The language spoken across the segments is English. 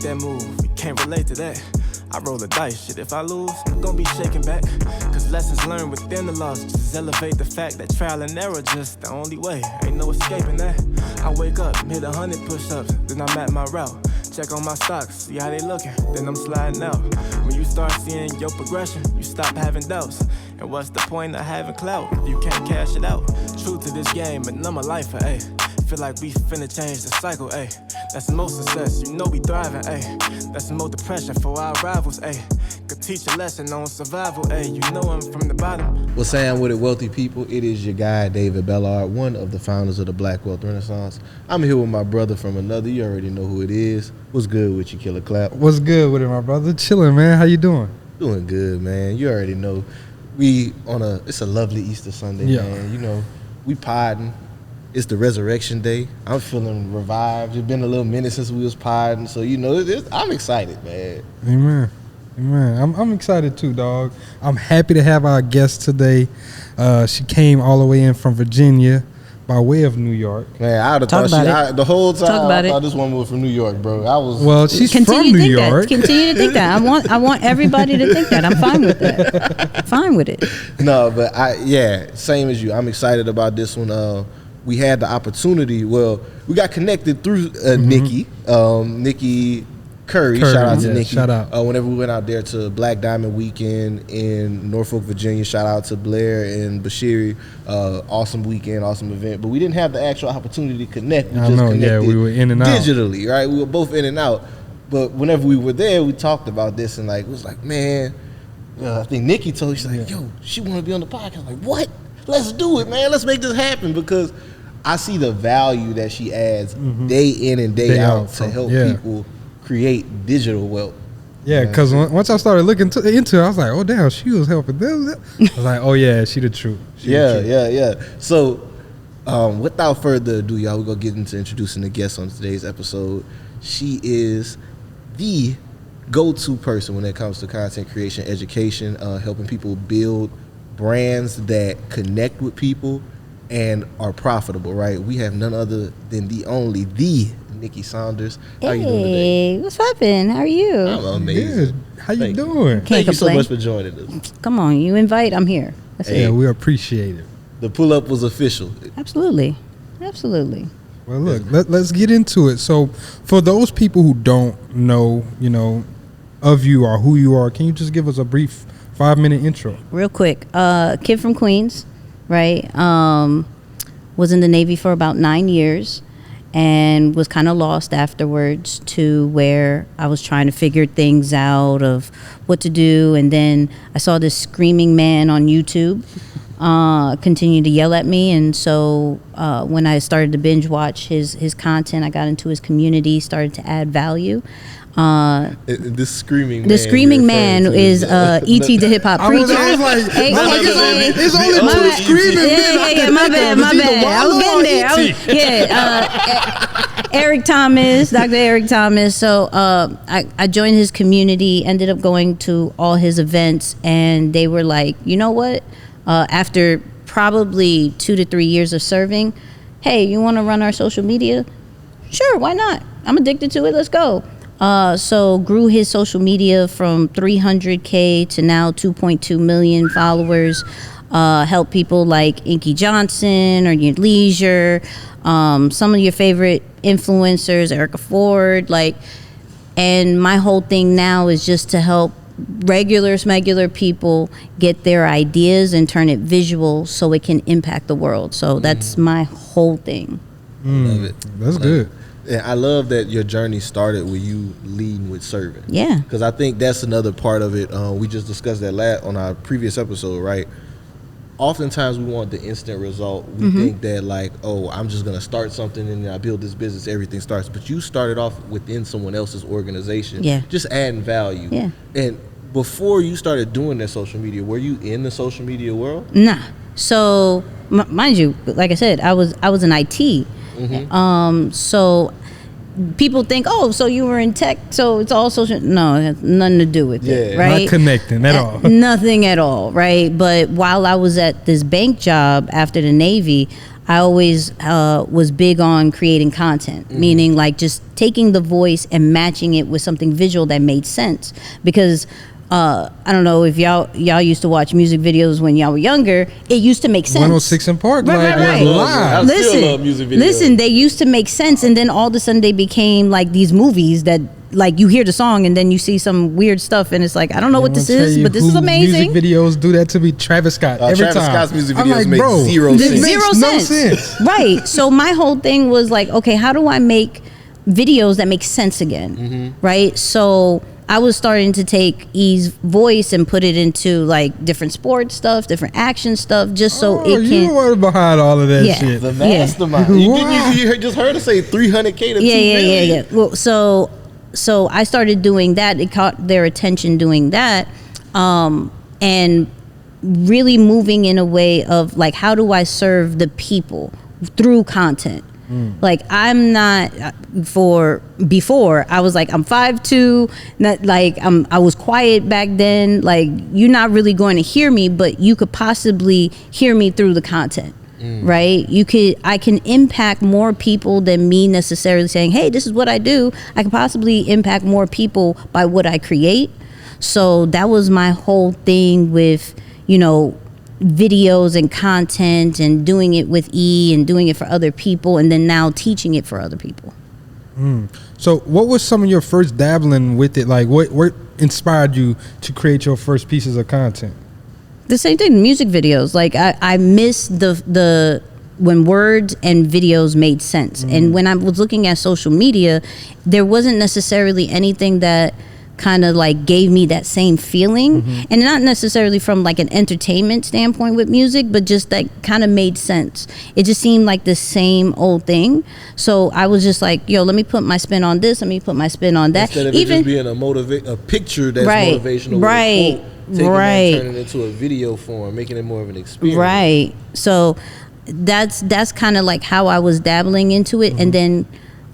that move, we can't relate to that. I roll the dice, shit, if I lose, I'm gon' be shaking back. Cause lessons learned within the loss just elevate the fact that trial and error just the only way. Ain't no escaping that. I wake up, hit 100 push-ups, then I'm at my route. Check on my stocks, see how they looking, then I'm sliding out. When you start seeing your progression, you stop having doubts. And what's the point of having clout if you can't cash it out? True to this game, but I'm a lifer, ayy. Feel like we finna change the cycle, ayy. That's the most success, you know we thriving, ayy. That's the most depression for our rivals, ayy. Could teach a lesson on survival, ayy. You know I'm from the bottom. Well, Sam, with it, wealthy people, it is your guy, David Bellard, one of the founders of the Black Wealth Renaissance. I'm here with my brother from another. You already know who it is. What's good with you, Killer Clap? What's good with it, my brother? Chilling, man. How you doing? Doing good, man. You already know. It's a lovely Easter Sunday, man. You know, we podding. It's the resurrection day. I'm feeling revived. It's been a little minute since we was podding, so you know, I'm excited, man. Amen. I'm excited too, dog. I'm happy to have our guest today. She came all the way in from Virginia by way of New York. Man, I would have thought the whole time I thought this woman was from New York, bro. Well, she's from New York. Continue to think that. I want everybody to think that. I'm fine with that. Fine with it. No, but same as you. I'm excited about this one. We had the opportunity. Well, we got connected through Nicky Curry. Shout out to Nicky. Shout out. Whenever we went out there to Black Diamond Weekend in Norfolk, Virginia. Shout out to Blair and Bashiri. Awesome weekend, awesome event. But we didn't have the actual opportunity to connect. We were in and out digitally, right? We were both in and out. But whenever we were there, we talked about this and like it was like, man. I think Nicky told me, she's like, yo, she want to be on the podcast. I'm like, what? Let's do it, man. Let's make this happen because I see the value that she adds day in and day out to help people create digital wealth. Yeah, because once I started looking into it, I was like, oh, damn, she was helping them. I was like, oh, yeah, she the truth. Yeah. So without further ado, y'all, we're going to get into introducing the guest on today's episode. She is the go-to person when it comes to content creation, education, helping people build brands that connect with people and are profitable, right? We have none other than the Nicky Saunders. How you doing today? What's poppin'? How are you? I'm amazing. Good. How you doing? Thank you so much for joining us. Come on, you invite, I'm here. That's it. Yeah, we appreciate it. The pull-up was official. Absolutely. Well, look, let's get into it. So, for those people who don't know, of you or who you are, can you just give us a brief 5-minute intro? Real quick. Kid from Queens, right? Was in the Navy for about 9 years and was kind of lost afterwards to where I was trying to figure things out of what to do. And then I saw this screaming man on YouTube continue to yell at me. And so when I started to binge watch his content, I got into his community, started to add value. This screaming man is E.T. the hip hop preacher. I was like, it's only two screaming men. My bad. I was getting there. Eric Thomas, Dr. Eric Thomas. So I joined his community, ended up going to all his events, and they were like, you know what? After probably 2 to 3 years of serving, hey, you want to run our social media? Sure, why not? I'm addicted to it. Let's go. So grew his social media from 300K to now 2.2 million followers. Help people like Inky Johnson or Your Leisure, some of your favorite influencers, Erica Ford, and my whole thing now is just to help regular people get their ideas and turn it visual so it can impact the world. So that's my whole thing. Love it. That's good. And I love that your journey started with you leading with serving. Yeah. Because I think that's another part of it. We just discussed that on our previous episode, right? Oftentimes we want the instant result. We think that I'm just going to start something and I build this business, everything starts. But you started off within someone else's organization. Yeah. Just adding value. Yeah. And before you started doing that social media, were you in the social media world? Nah. So, mind you, like I said, I was in IT. So people think, so you were in tech, so it's all social. No, it has nothing to do with it, right? Not connecting at all. Nothing at all, right? But while I was at this bank job after the Navy, I always was big on creating content, meaning like just taking the voice and matching it with something visual that made sense. Because I don't know if y'all used to watch music videos when y'all were younger. It used to make sense. 106 in Park, right. I still love music videos. Listen, they used to make sense, and then all of a sudden they became like these movies that, like, you hear the song and then you see some weird stuff, and it's like, I don't know what this is, but this is amazing. Music videos do that to me. Travis Scott every Travis time. Scott's music I'm videos like, make bro, zero sense. Zero No sense. sense. Right. So my whole thing was like, okay, how do I make videos that make sense again? Right. So I was starting to take E's voice and put it into like different sports stuff, different action stuff, just so it you can. were behind all of that Yeah. shit. The mastermind. Wow. You just heard her say 300K to 2 million. Yeah. Well, so I started doing that. It caught their attention doing that, and really moving in a way of like, how do I serve the people through content? Like, I'm not before I was like, I'm 5'2", not like I was quiet back then. Like, you're not really going to hear me, but you could possibly hear me through the content. Right? I can impact more people than me necessarily saying, hey, this is what I do. I can possibly impact more people by what I create. So that was my whole thing with, videos and content, and doing it with E and doing it for other people, and then now teaching it for other people. So what was some of your first dabbling with it? Like, what inspired you to create your first pieces of content? The same thing, music videos. Like, I miss the when words and videos made sense. And when I was looking at social media, there wasn't necessarily anything that kind of like gave me that same feeling, and not necessarily from like an entertainment standpoint with music, but just that kind of made sense. It just seemed like the same old thing. So I was just like, yo, let me put my spin on this, let me put my spin on that. Instead of it just being a picture that's motivational, right, with a quote, taking that and turning it into a video form, making it more of an experience. Right. So that's kind of like how I was dabbling into it. And then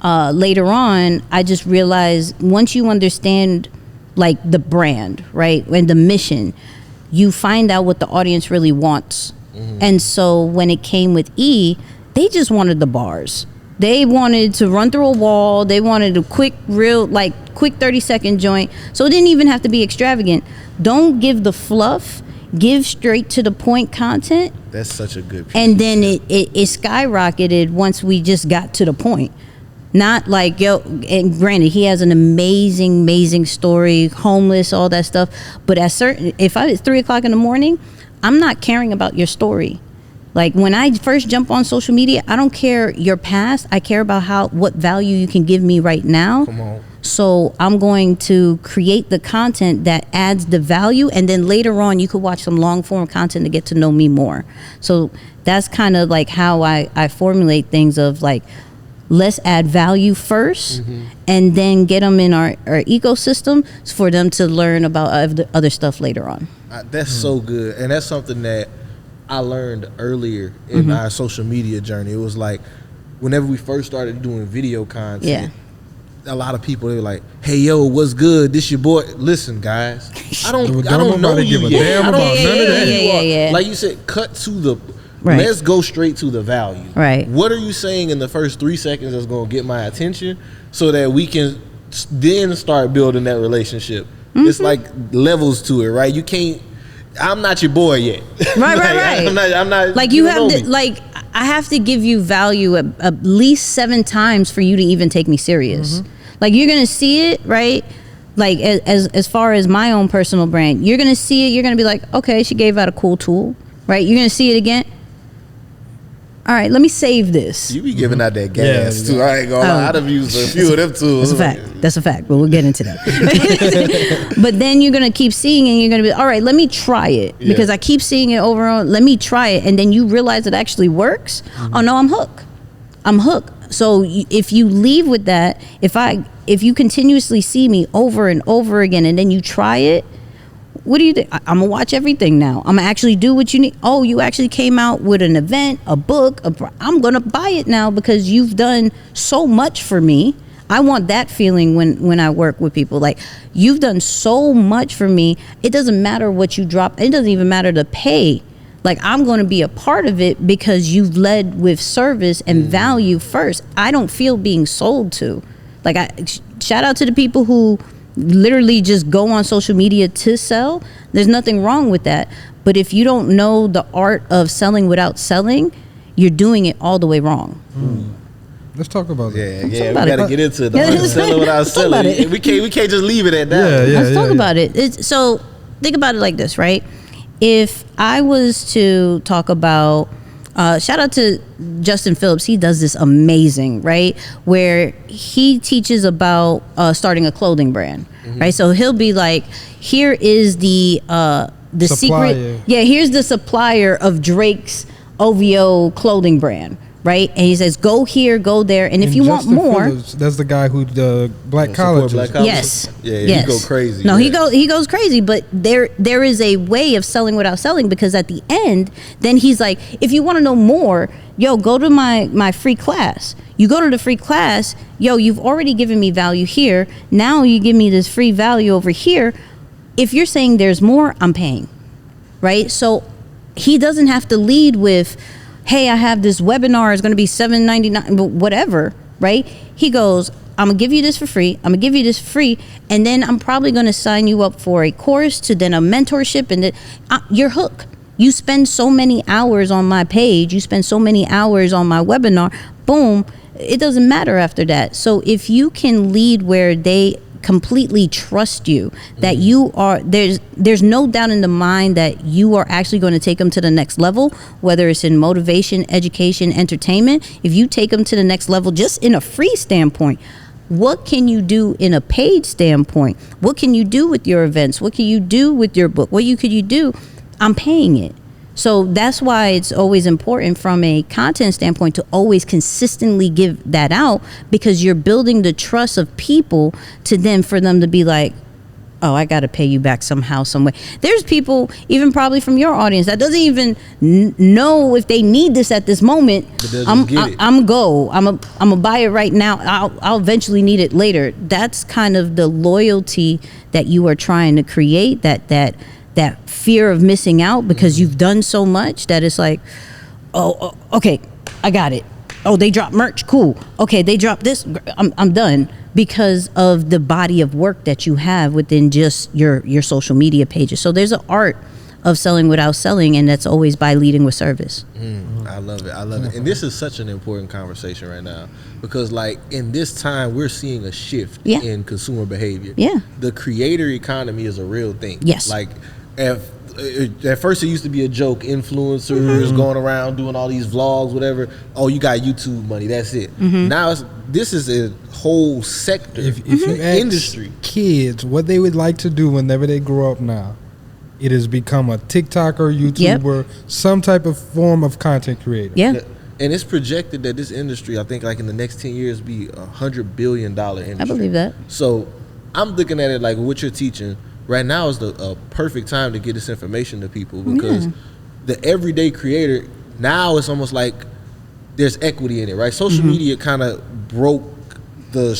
later on, I just realized, once you understand like the brand, right, and the mission, you find out what the audience really wants. And so when it came with E, they just wanted the bars. They wanted to run through a wall. They wanted a quick 30-second joint. So it didn't even have to be extravagant. Don't give the fluff. Give straight to the point content. That's such a good piece. And then it skyrocketed once we just got to the point. Not like, yo, and granted, he has an amazing story, homeless, all that stuff. But it's 3:00 in the morning, I'm not caring about your story. Like, when I first jump on social media, I don't care your past. I care about what value you can give me right now. Come on. So I'm going to create the content that adds the value, and then later on you could watch some long form content to get to know me more. So that's kind of like how I formulate things of like, let's add value first, and then get them in our ecosystem for them to learn about other stuff later on. That's so good. And that's something that I learned earlier in our social media journey. It was like, whenever we first started doing video content, a lot of people, they were like, hey, yo, what's good? This your boy. Listen, guys, I don't know you yet. I don't know none of that. Yeah. Like you said, cut to the... Right. Let's go straight to the value. Right. What are you saying in the first 3 seconds that's going to get my attention, so that we can then start building that relationship? It's like levels to it, right? You can't... I'm not your boy yet. Right. I'm not. Like, you have to, like, I have to give you value at least 7 times for you to even take me serious. Like, you're gonna see it, right? Like, as far as my own personal brand, you're gonna see it. You're gonna be like, okay, she gave out a cool tool, right? You're gonna see it again. All right, let me save this. You be giving out that gas too. I ain't gonna lie. I'd have used a few of them tools. That's a fact. But we'll get into that. But then you're gonna keep seeing it, and you're gonna be, all right, let me try it, because I keep seeing it over and over. Let me try it, and then you realize it actually works. Oh no, I'm hooked. So if you leave with that, if you continuously see me over and over again, and then you try it, what do you think? I'm gonna watch everything now. I'm gonna actually do what you need. Oh, you actually came out with an event, a book. I'm gonna buy it now because you've done so much for me. I want that feeling when I work with people. Like, you've done so much for me. It doesn't matter what you drop. It doesn't even matter the pay. Like, I'm going to be a part of it because you've led with service and value first. I don't feel being sold to. Like, shout out to the people who literally just go on social media to sell. There's nothing wrong with that. But if you don't know the art of selling without selling, you're doing it all the way wrong. Let's talk about that. Yeah, we gotta get into it. The art of selling without selling. We can't just leave it at that. Let's talk about it. So think about it like this, right? If I was to talk about, shout out to Justin Phillips, he does this amazing, right? Where he teaches about starting a clothing brand, right? So he'll be like, here is the Supplier. secret. Yeah, here's the supplier of Drake's OVO clothing brand. Right, and he says, "Go here, go there, and if you Justin want more." Phillips, that's the guy who the black colleges. Yes. He go crazy. No, he goes crazy. But there is a way of selling without selling, because at the end, then he's like, if you want to know more, yo, go to my free class. You go to the free class, yo, you've already given me value here. Now you give me this free value over here. If you're saying there's more, I'm paying, right? So he doesn't have to lead with, hey, I have this webinar, it's going to be $7.99, whatever, right? He goes, I'm going to give you this for free. I'm going to give you this for free. And then I'm probably going to sign you up for a course, to then a mentorship, and then you're hooked. You spend so many hours on my page. You spend so many hours on my webinar. Boom. It doesn't matter after that. So if you can lead where they completely trust you, that you are, there's no doubt in the mind that you are actually going to take them to the next level, whether it's in motivation, education, entertainment. If you take them to the next level just in a free standpoint, what can you do in a paid standpoint? What can you do with your events? What can you do with your book? What could you do? I'm paying it. So that's why it's always important from a content standpoint to always consistently give that out, because you're building the trust of people to then for them to be like, oh, I got to pay you back somehow, some way. There's people, even probably from your audience, that doesn't even know if they need this at this moment. I'm gonna buy it right now. I'll eventually need it later. That's kind of the loyalty that you are trying to create, that fear of missing out, because you've done so much that it's like, oh, okay, I got it. Oh, they dropped merch, cool. Okay, they dropped this, I'm done, because of the body of work that you have within just your social media pages. So there's an art of selling without selling, and that's always by leading with service. I love it. And this is such an important conversation right now, because like in this time we're seeing a shift in consumer behavior. The creator economy is a real thing. Like at first it used to be a joke, influencers going around doing all these vlogs, whatever. Oh, you got YouTube money, that's it. Now this is a whole sector. If you ask industry kids what they would like to do whenever they grow up now, it has become a TikToker, YouTuber, some type of form of content creator. And it's projected that this industry, I think like in the next 10 years, be $100 billion industry. I believe that. So I'm looking at it like what you're teaching right now is the perfect time to get this information to people, because the everyday creator, now it's almost like there's equity in it, right? Social media kind of broke the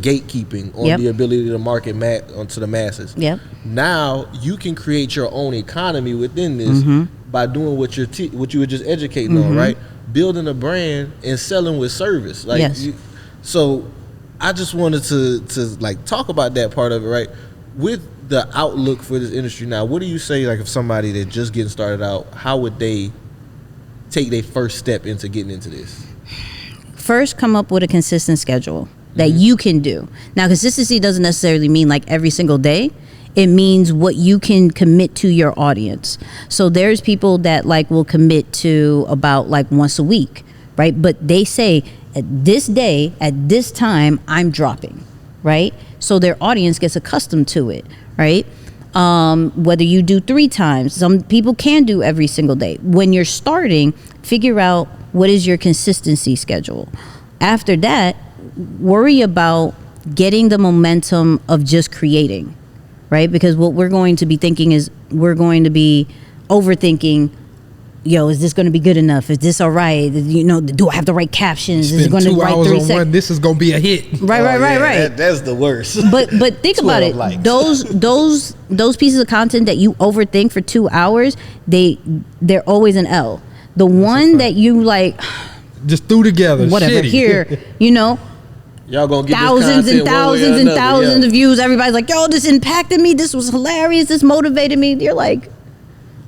gatekeeping on the ability to market onto the masses. Now you can create your own economy within this by doing what you were just educating on, right? Building a brand and selling with service. Like so I just wanted to like talk about that part of it, right? With the outlook for this industry now, what do you say, like if somebody that's just getting started out, how would they take their first step into getting into this? First, come up with a consistent schedule that you can do. Now, consistency doesn't necessarily mean like every single day. It means what you can commit to your audience. So there's people that like will commit to about like once a week, right? But they say at this day, at this time, I'm dropping, right? So their audience gets accustomed to it, right? Whether you do 3 times, some people can do every single day. When you're starting, figure out what is your consistency schedule. After that, worry about getting the momentum of just creating, right? Because what we're going to be thinking is we're going to be overthinking yo, is this going to be good enough? Is this all right? You know, do I have the right captions? Is it Spend going to 2 write hours 3 on seconds? one. This is gonna be a hit. Right. That's the worst. But think about 12 it. likes. Those pieces of content that you overthink for 2 hours, they're always an L. The one that you like, Just threw together. whatever, Shitty. here, you know, Y'all gonna get thousands this and content one way or thousands and another, thousands of views. Everybody's like, yo, this impacted me. This was hilarious. This motivated me. You're like,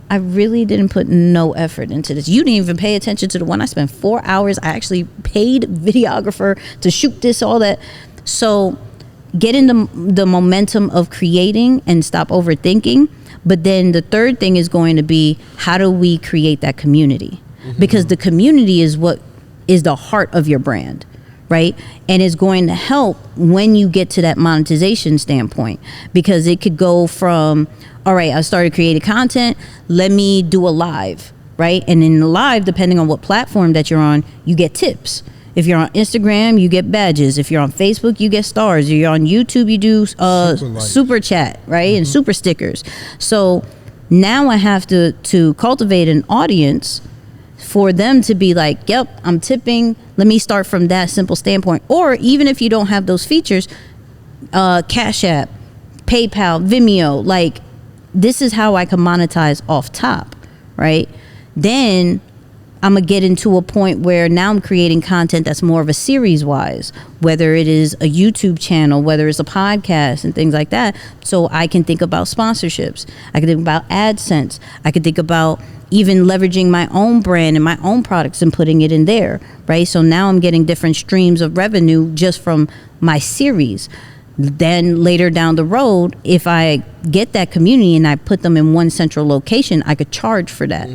I really didn't put no effort into this. You didn't even pay attention to the one. I spent 4 hours. I actually paid videographer to shoot this, all that. So get in the momentum of creating and stop overthinking. But then the third thing is going to be, how do we create that community? Because the community is what is the heart of your brand, right? And it's going to help when you get to that monetization standpoint, because it could go from, all right, I started creating content, let me do a live, right? And in the live, depending on what platform that you're on, you get tips. If you're on Instagram, you get badges. If you're on Facebook, you get stars. If you're on YouTube, you do super chat, right? And super stickers. So now I have to cultivate an audience for them to be like, yep, I'm tipping. Let me start from that simple standpoint. Or even if you don't have those features, Cash App, PayPal, Vimeo, like, this is how I can monetize off top, right? Then I'm gonna get into a point where now I'm creating content that's more of a series wise, whether it is a YouTube channel, whether it's a podcast and things like that. So I can think about sponsorships. I can think about AdSense. I can think about even leveraging my own brand and my own products and putting it in there, right? So now I'm getting different streams of revenue just from my series. Then later down the road, if I get that community and I put them in one central location, I could charge for that,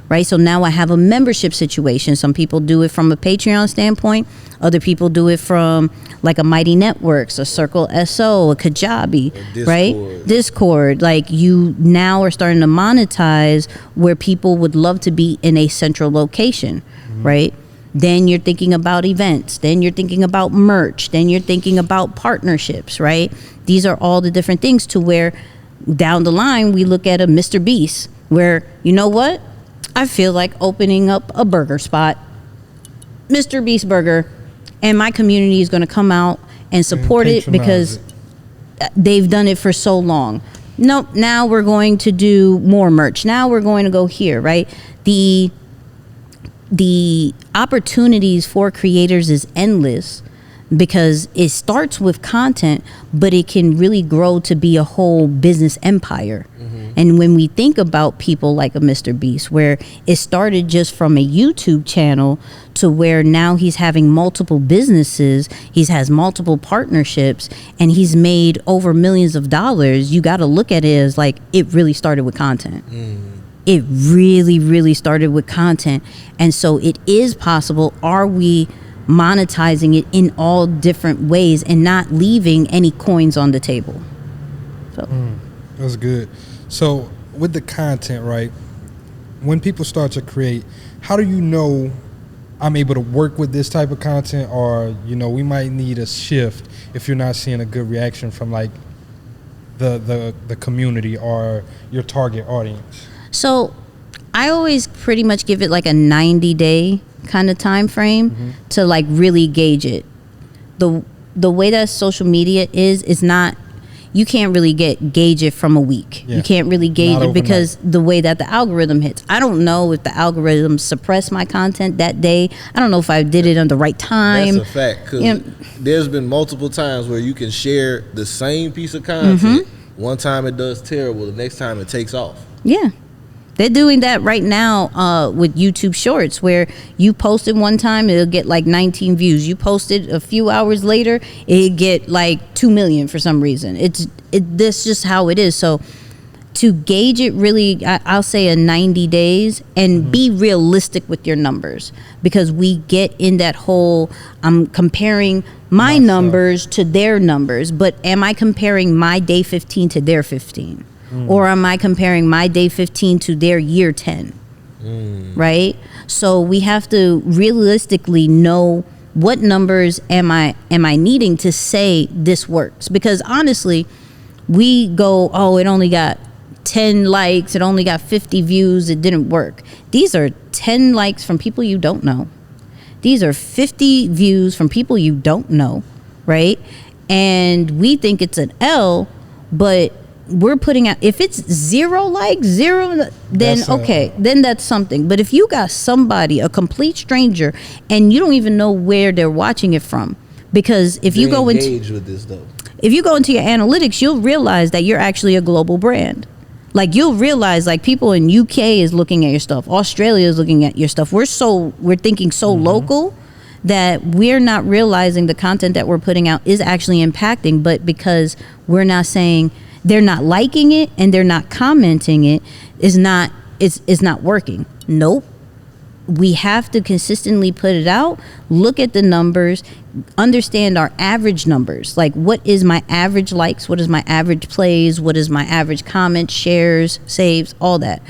right? So now I have a membership situation. Some people do it from a Patreon standpoint. Other people do it from like a Mighty Networks, a Circle SO, a Kajabi, right? Discord. Like, you now are starting to monetize where people would love to be in a central location, right? Then you're thinking about events. Then you're thinking about merch. Then you're thinking about partnerships, right? These are all the different things to where down the line we look at a Mr. Beast where, you know what? I feel like opening up a burger spot, Mr. Beast Burger, and my community is going to come out and support it because they've done it for so long. Nope, now we're going to do more merch. Now we're going to go here, right? The opportunities for creators is endless because it starts with content, but it can really grow to be a whole business empire. And when we think about people like a Mr. Beast, where it started just from a YouTube channel to where now he's having multiple businesses, he has multiple partnerships, and he's made over millions of dollars, you got to look at it as like, it really started with content. It really, really started with content. And so it is possible. Are we monetizing it in all different ways and not leaving any coins on the table? So That's good. So with the content, right, when people start to create, how do you know I'm able to work with this type of content, or, you know, we might need a shift if you're not seeing a good reaction from like the community or your target audience? So I always pretty much give it like a 90-day kind of time frame to like really gauge it. The way that social media is not, you can't really gauge it from a week. You can't really gauge it because the way that the algorithm hits. I don't know if the algorithm suppressed my content that day. I don't know if I did it on the right time. That's a fact, because there's been multiple times where you can share the same piece of content. One time it does terrible, the next time it takes off. Yeah. They're doing that right now with YouTube Shorts, where you posted one time, it'll get like 19 views. You posted a few hours later, it'll get like 2 million for some reason. That's just how it is. So to gauge it really, I'll say a 90 days and be realistic with your numbers, because we get in that whole, I'm comparing my numbers to their numbers, but am I comparing my day 15 to their 15? Or am I comparing my day 15 to their year 10? Right? So we have to realistically know what numbers am I needing to say this works. Because honestly, we go, oh, it only got 10 likes, it only got 50 views, it didn't work. These are 10 likes from people you don't know. These are 50 views from people you don't know, right? And we think it's an L, but we're putting out, if it's 0 likes, 0, then okay, then that's something. But if you got somebody, a complete stranger, and you don't even know where they're watching it from, because if you go into with this though, if you go into your analytics, you'll realize that you're actually a global brand. Like, you'll realize, like, people in UK is looking at your stuff, Australia is looking at your stuff. We're thinking so local that we're not realizing the content that we're putting out is actually impacting. But because we're not saying, they're not liking it and they're not commenting it, it's not working. Nope. We have to consistently put it out, look at the numbers, understand our average numbers. Like, what is my average likes? What is my average plays? What is my average comments, shares, saves, all that.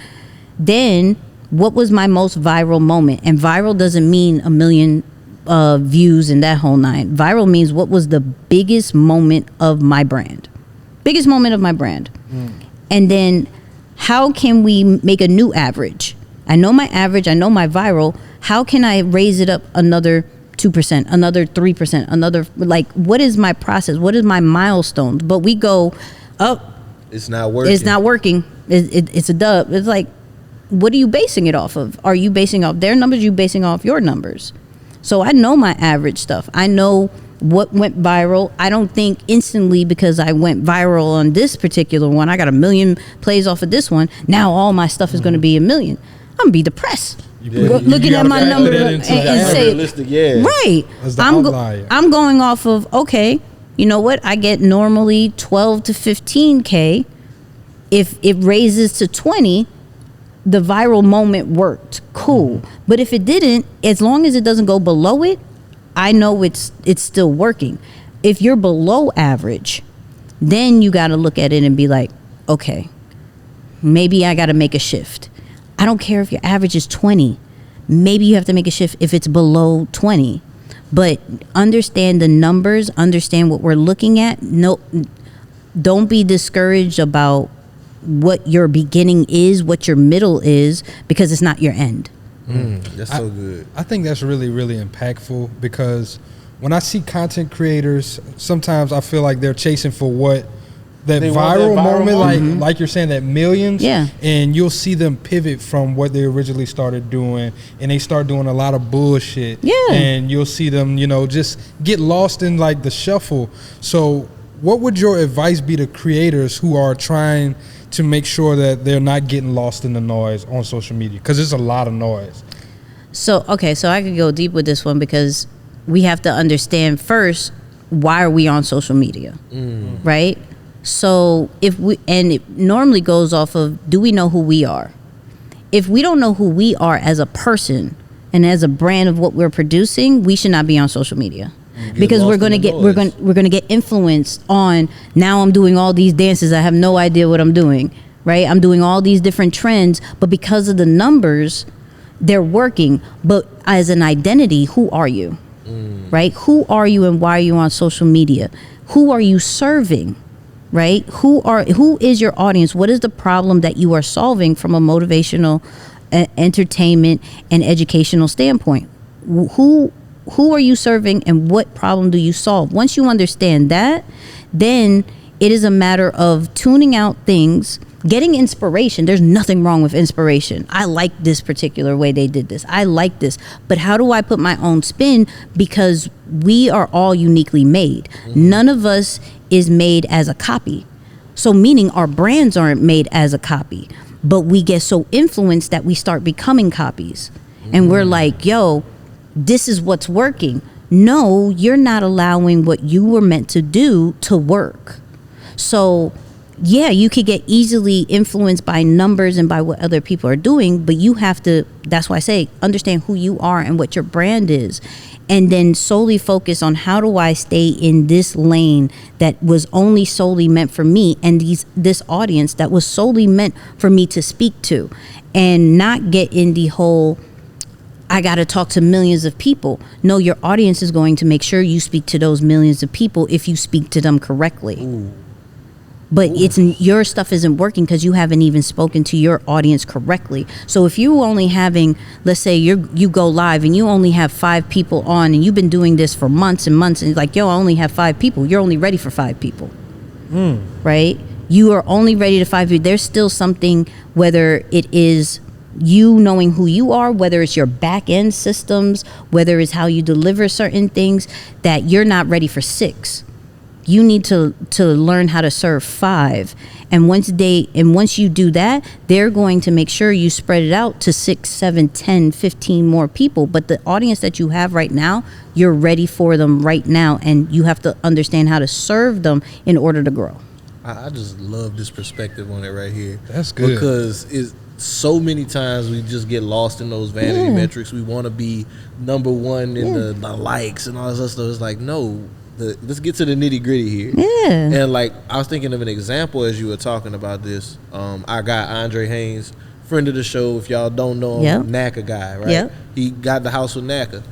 Then, what was my most viral moment? And viral doesn't mean 1 million views and that whole nine. Viral means what was the biggest moment of my brand. Biggest moment of my brand. And then, how can we make a new average? I know my average, I know my viral. How can I raise it up another 2%, another 3%, another, like, what is my process? What is my milestones? But we go, oh, it's not working. It's not working. It's a dub. It's like, what are you basing it off of? Are you basing off their numbers? Are you basing off your numbers? So I know my average stuff. I know what went viral. I don't think instantly because I went viral on this particular one, I got 1 million plays off of this one, now all my stuff is going to be 1 million. I'm gonna be depressed. Looking at my number and say, right. I'm going off of, okay, you know what? I get normally 12 to 15K. If it raises to 20, the viral moment worked. Cool. But if it didn't, as long as it doesn't go below it, I know it's still working. If you're below average, then you got to look at it and be like, okay, maybe I got to make a shift. I don't care if your average is 20. Maybe you have to make a shift if it's below 20. But understand the numbers, understand what we're looking at. No, don't be discouraged about what your beginning is, what your middle is, because it's not your end. That's so good. I think that's really, really impactful, because when I see content creators, sometimes I feel like they're chasing for what that viral moment, like you're saying, that millions, and you'll see them pivot from what they originally started doing, and they start doing a lot of bullshit, and you'll see them, just get lost in like the shuffle. So what would your advice be to creators who are trying to make sure that they're not getting lost in the noise on social media? Because there's a lot of noise. So I could go deep with this one, because we have to understand first, why are we on social media, right? So it normally goes off of, do we know who we are? If we don't know who we are as a person and as a brand of what we're producing, we should not be on social media, because we're going to get influenced on. Now I'm doing all these dances, I have no idea what I'm doing, right? I'm doing all these different trends, but because of the numbers, they're working. But as an identity, who are you, right? Who are you and why are you on social media? Who are you serving? Right? Who is your audience? What is the problem that you are solving from a motivational, entertainment, and educational standpoint? Who are you serving, and what problem do you solve? Once you understand that, then it is a matter of tuning out things, getting inspiration. There's nothing wrong with inspiration. I like this particular way they did this. I like this. But how do I put my own spin? Because we are all uniquely made. None of us is made as a copy. So meaning our brands aren't made as a copy, but we get so influenced that we start becoming copies. And we're like, yo, this is what's working. No, you're not allowing what you were meant to do to work. So yeah, you could get easily influenced by numbers and by what other people are doing, but you have to, that's why I say, understand who you are and what your brand is. And then solely focus on, how do I stay in this lane that was only solely meant for me, and this audience that was solely meant for me to speak to, and not get in the whole, I got to talk to millions of people. No, your audience is going to make sure you speak to those millions of people if you speak to them correctly. but it's your stuff isn't working because you haven't even spoken to your audience correctly. So if you only having, let's say you go live and you only have 5 people on, and you've been doing this for months and months, and it's like, yo, I only have 5 people. You're only ready for 5 people, right? You are only ready to 5 people. There's still something, whether it is you knowing who you are, whether it's your back end systems, whether it's how you deliver certain things, that you're not ready for 6. You need to learn how to serve 5. And once you do that, they're going to make sure you spread it out to 6, 7, 10, 15 more people. But the audience that you have right now, you're ready for them right now, and you have to understand how to serve them in order to grow. I just love this perspective on it right here. That's good. Because it's so many times we just get lost in those vanity metrics. We want to be number one in the likes and all this other stuff. It's like, no, let's get to the nitty gritty here. Yeah. And like, I was thinking of an example as you were talking about this. I got Andre Haynes, friend of the show. If y'all don't know him, NACA guy, right? Yep. He got the house with NACA.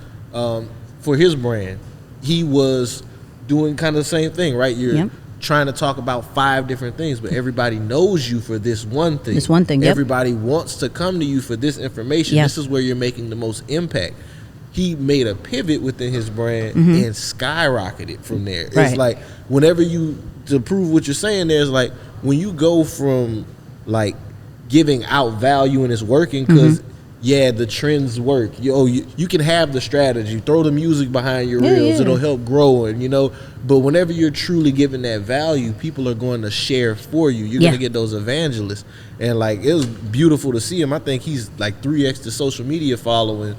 For his brand, he was doing kind of the same thing, right? You're trying to talk about 5 different things, but everybody knows you for this one thing. This one thing, Everybody wants to come to you for this information. This is where you're making the most impact. He made a pivot within his brand and skyrocketed from there. It's like, whenever to prove what you're saying there, is like, when you go from like giving out value and it's working, because the trends work. You can have the strategy, throw the music behind your reels, it'll help grow, and but whenever you're truly giving that value, people are going to share for you. You're going to get those evangelists. And like, it was beautiful to see him. I think he's like 3x the social media following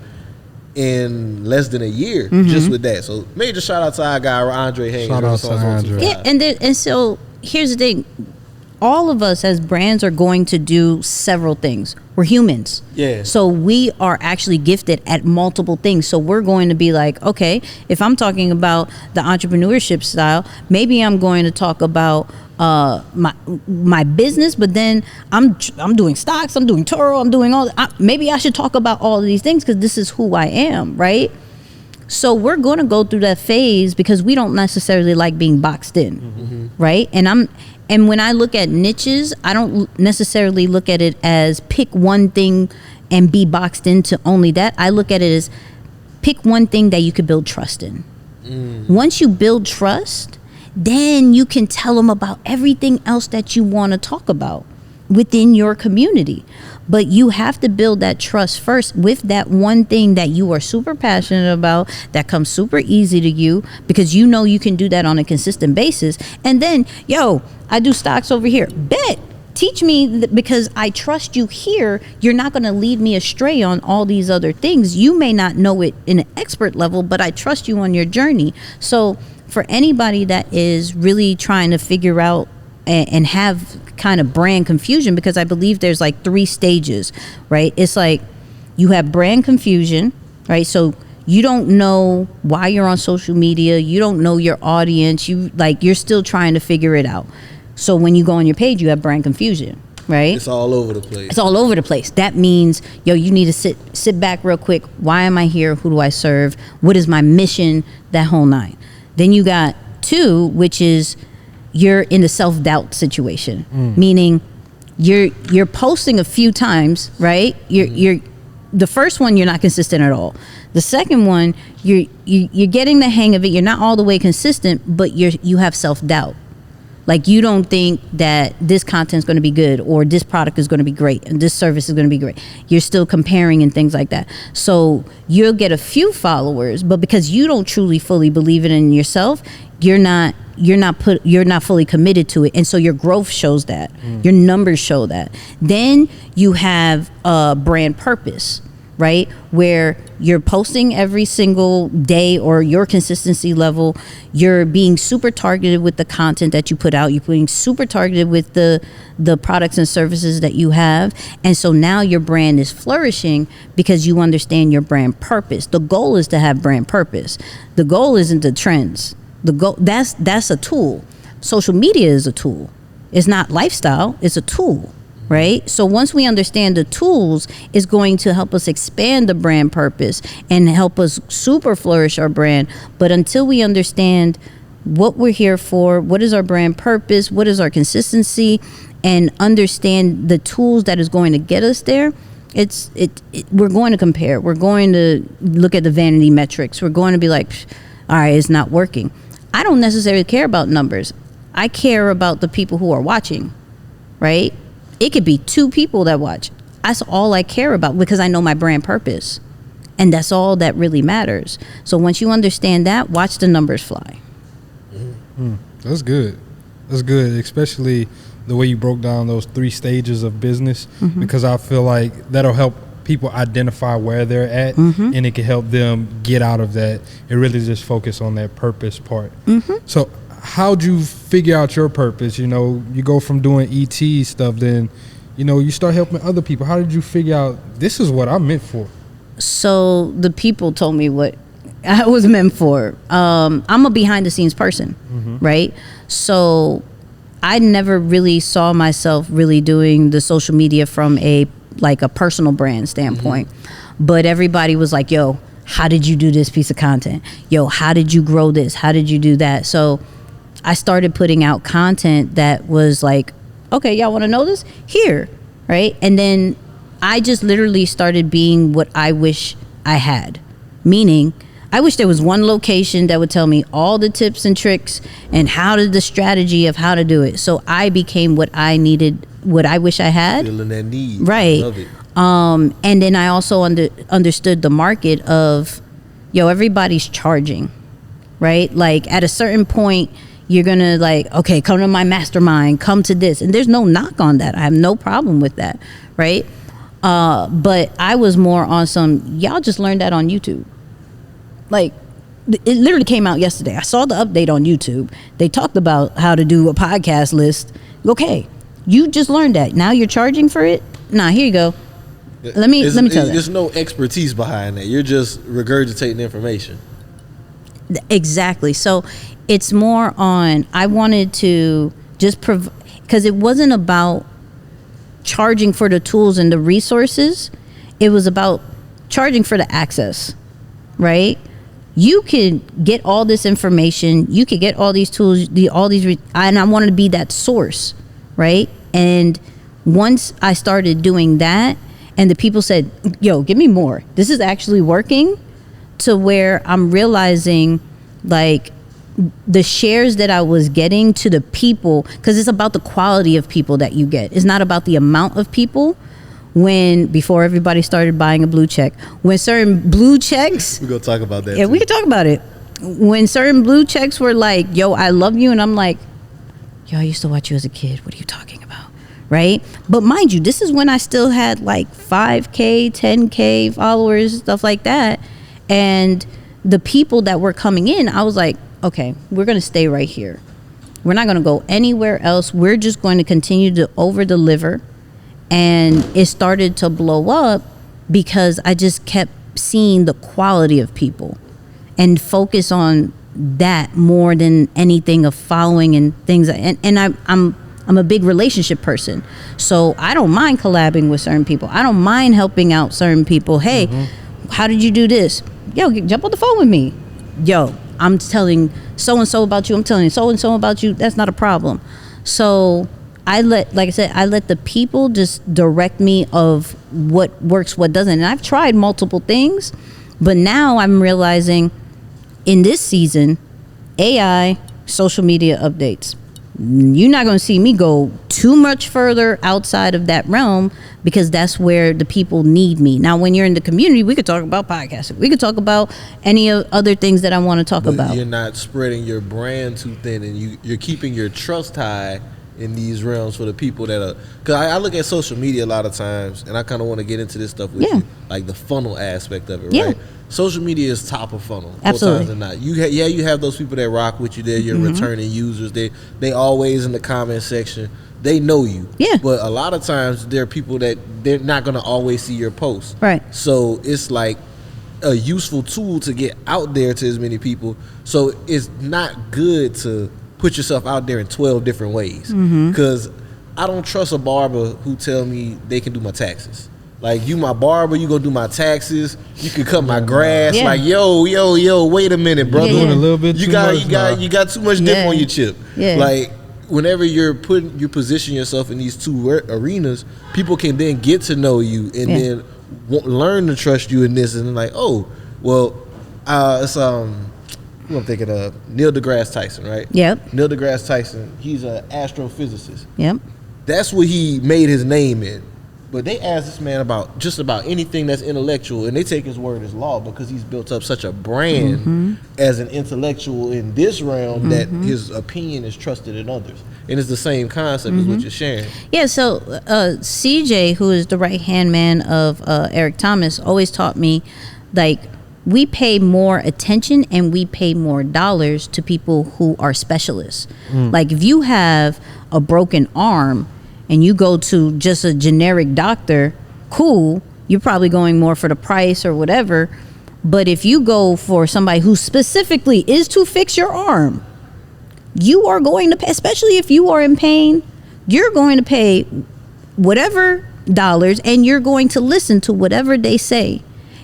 in less than a year just with that. So major shout out to our guy Andre Haynes. Shout out to Andre. Yeah, and so here's the thing. All of us as brands are going to do several things. We're humans. Yeah. So we are actually gifted at multiple things. So we're going to be like, okay, if I'm talking about the entrepreneurship style, maybe I'm going to talk about my business, but then I'm doing stocks, I'm doing Toro, I'm doing all. Maybe I should talk about all of these things because this is who I am, right? So we're going to go through that phase because we don't necessarily like being boxed in, right? And when I look at niches, I don't necessarily look at it as pick one thing and be boxed into only that. I look at it as pick one thing that you could build trust in. Once you build trust, then you can tell them about everything else that you want to talk about within your community. But you have to build that trust first with that one thing that you are super passionate about, that comes super easy to you because you know you can do that on a consistent basis. And then, I do stocks over here. Bet. Teach me, because I trust you here. You're not going to lead me astray on all these other things. You may not know it in an expert level, but I trust you on your journey. So for anybody that is really trying to figure out and have kind of brand confusion, because I believe there's like 3 stages, right? It's like you have brand confusion, right? So you don't know why you're on social media. You don't know your audience. You're still trying to figure it out. So when you go on your page, you have brand confusion, right? It's all over the place. It's all over the place. That means, you need to sit back real quick. Why am I here? Who do I serve? What is my mission? That whole 9. Then you got 2, which is you're in a self-doubt situation, meaning you're posting a few times, right? You're the first one, you're not consistent at all. The second one, you're getting the hang of it. You're not all the way consistent, but you have self-doubt. Like, you don't think that this content's going to be good, or this product is going to be great, and this service is going to be great. You're still comparing and things like that. So you'll get a few followers, but because you don't truly fully believe it in yourself, you're not fully committed to it, and so your growth shows that. Your numbers show that. Then you have a brand purpose, right? Where you're posting every single day, or your consistency level, you're being super targeted with the content that you put out. You're being super targeted with the products and services that you have. And so now your brand is flourishing because you understand your brand purpose. The goal is to have brand purpose. The goal isn't the trends. The goal, that's a tool. Social media is a tool. It's not lifestyle, it's a tool. Right? So once we understand the tools, it's going to help us expand the brand purpose and help us super flourish our brand. But until we understand what we're here for, what is our brand purpose, what is our consistency, and understand the tools that is going to get us there, we're going to compare. We're going to look at the vanity metrics. We're going to be like, all right, it's not working. I don't necessarily care about numbers. I care about the people who are watching, right? It could be 2 people that watch. That's all I care about because I know my brand purpose. And that's all that really matters. So once you understand that, watch the numbers fly. That's good. That's good, especially the way you broke down those 3 stages of business, because I feel like that'll help people identify where they're at, and it can help them get out of that and really just focus on that purpose part. So how'd you figure out your purpose? You know, you go from doing ET stuff, then, you know, you start helping other people. How did you figure out this is what I'm meant for? So the people told me what I was meant for. I'm a behind the scenes person, right? So I never really saw myself really doing the social media from a personal brand standpoint. But everybody was like, yo, how did you do this piece of content? Yo, how did you grow this? How did you do that? So I started putting out content that was like, okay, y'all want to know this? Here, right? And then I just literally started being what I wish I had. Meaning, I wish there was one location that would tell me all the tips and tricks and the strategy of how to do it. So I became what I needed, what I wish I had. Feeling that need. Right. Love it. And then I also understood the market of, yo, everybody's charging, right? Like at a certain point, you're going to like, okay, come to my mastermind, come to this. And there's no knock on that. I have no problem with that, right? But I was more on y'all just learned that on YouTube. Like, it literally came out yesterday. I saw the update on YouTube. They talked about how to do a podcast list. Okay, you just learned that. Now you're charging for it? Nah, here you go. Let me tell you. There's no expertise behind that. You're just regurgitating information. Exactly. So it's more on, I wanted to just because it wasn't about charging for the tools and the resources. It was about charging for the access, right? You can get all this information. You could get all these tools, and I wanted to be that source, right? And once I started doing that, and the people said, yo, give me more. This is actually working, to where I'm realizing, like, the shares that I was getting to the people, because it's about the quality of people that you get. It's not about the amount of people. Before everybody started buying a blue check, when certain blue checks, we're gonna talk about that. Yeah, too. we can talk about it. When certain blue checks were like, yo, I love you, and I'm like, yo, I used to watch you as a kid. What are you talking about? Right? But mind you, this is when I still had like 5K, 10K followers, stuff like that. And the people that were coming in, I was like, okay, we're going to stay right here. We're not going to go anywhere else. We're just going to continue to over deliver. And it started to blow up because I just kept seeing the quality of people and focus on that more than anything of following and things. And I'm a big relationship person. So I don't mind collabing with certain people. I don't mind helping out certain people. Hey, how did you do this? Yo, jump on the phone with me. Yo, I'm telling so-and-so about you. I'm telling so-and-so about you. That's not a problem. So like I said, I let the people just direct me of what works, what doesn't. And I've tried multiple things, but now I'm realizing in this season, AI, social media updates. You're not going to see me go too much further outside of that realm, because that's where the people need me. Now, when you're in the community, we could talk about podcasting. We could talk about any other things that I want to talk about. You're not spreading your brand too thin, and you're keeping your trust high in these realms for the people that are. Because I look at social media a lot of times, and I kind of want to get into this stuff with you, like the funnel aspect of it, right? Social media is top of funnel. Absolutely. Times than not. You have those people that rock with you. They're your returning users. They always in the comment section. They know you. Yeah. But a lot of times there are people that they're not going to always see your posts. Right. So it's like a useful tool to get out there to as many people. So it's not good to put yourself out there in 12 different ways. Because I don't trust a barber who tell me they can do my taxes. Like, you my barber, you gonna do my taxes, you could cut my grass. Yeah. Like, yo, wait a minute, brother. Doing a little bit You too got much now. you got too much dip Yeah. on your chip. Yeah. Like, whenever you position yourself in these two arenas, people can then get to know you and then learn to trust you in this. And like, oh, well, it's who I'm thinking of, Neil deGrasse Tyson, right? Yep. Neil deGrasse Tyson, he's an astrophysicist. Yep. That's what he made his name in. But they ask this man about just about anything that's intellectual, and they take his word as law because he's built up such a brand as an intellectual in this realm that his opinion is trusted in others. And it's the same concept as what you're sharing. Yeah, so CJ, who is the right-hand man of Eric Thomas, always taught me, like, we pay more attention and we pay more dollars to people who are specialists. Like, if you have a broken arm and you go to just a generic doctor, cool, you're probably going more for the price or whatever. But if you go for somebody who specifically is to fix your arm, you are going to pay, especially if you are in pain, you're going to pay whatever dollars and you're going to listen to whatever they say.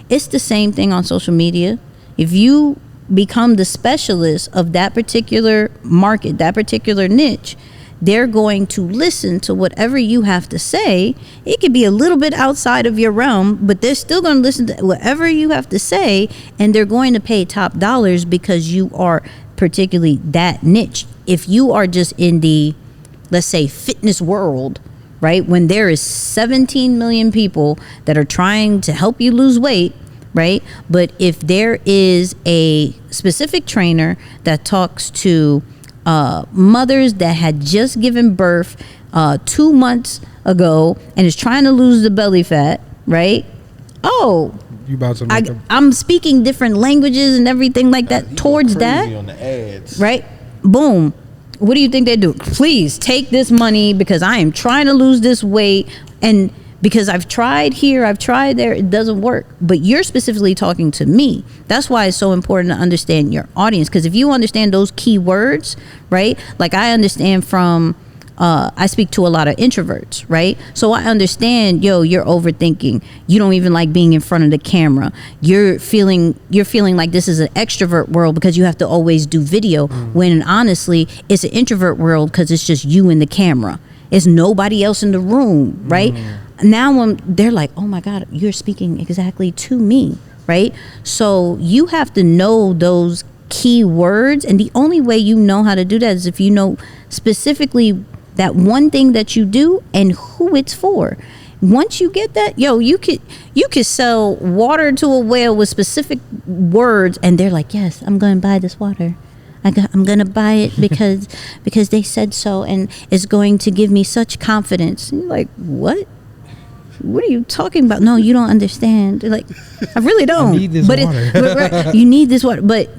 It's the same thing on social media. If you become the specialist of that particular market, that particular niche, they're going to listen to whatever you have to say. It could be a little bit outside of your realm, but they're still going to listen to whatever you have to say, and they're going to pay top dollars because you are particularly that niche. If you are just in the, let's say, fitness world, right, when there is 17 million people that are trying to help you lose weight, right? But if there is a specific trainer that talks to mothers that had just given birth 2 months ago and is trying to lose the belly fat, right? Oh, You about to make I'm speaking different languages and everything like that He towards go that, crazy on the ads. right? Boom. What do you think they do? Please take this money because I am trying to lose this weight, and because I've tried here, I've tried there, it doesn't work. But you're specifically talking to me. That's why it's so important to understand your audience, because if you understand those key words, right? Like, I understand from I speak to a lot of introverts, right? So I understand, you're overthinking. You don't even like being in front of the camera. You're feeling like this is an extrovert world because you have to always do video, when honestly, it's an introvert world because it's just you and the camera. It's nobody else in the room, right? Now when they're like, oh my God, you're speaking exactly to me, right? So you have to know those key words, and the only way you know how to do that is if you know specifically that one thing that you do and who it's for. Once you get that, you could sell water to a whale with specific words, and they're like, yes, I'm going to buy this water. I'm going to buy it because they said so, and it's going to give me such confidence. And you're like, what? What are you talking about? No, you don't understand. They're like, I really don't. I need this water. Right, you need this water. But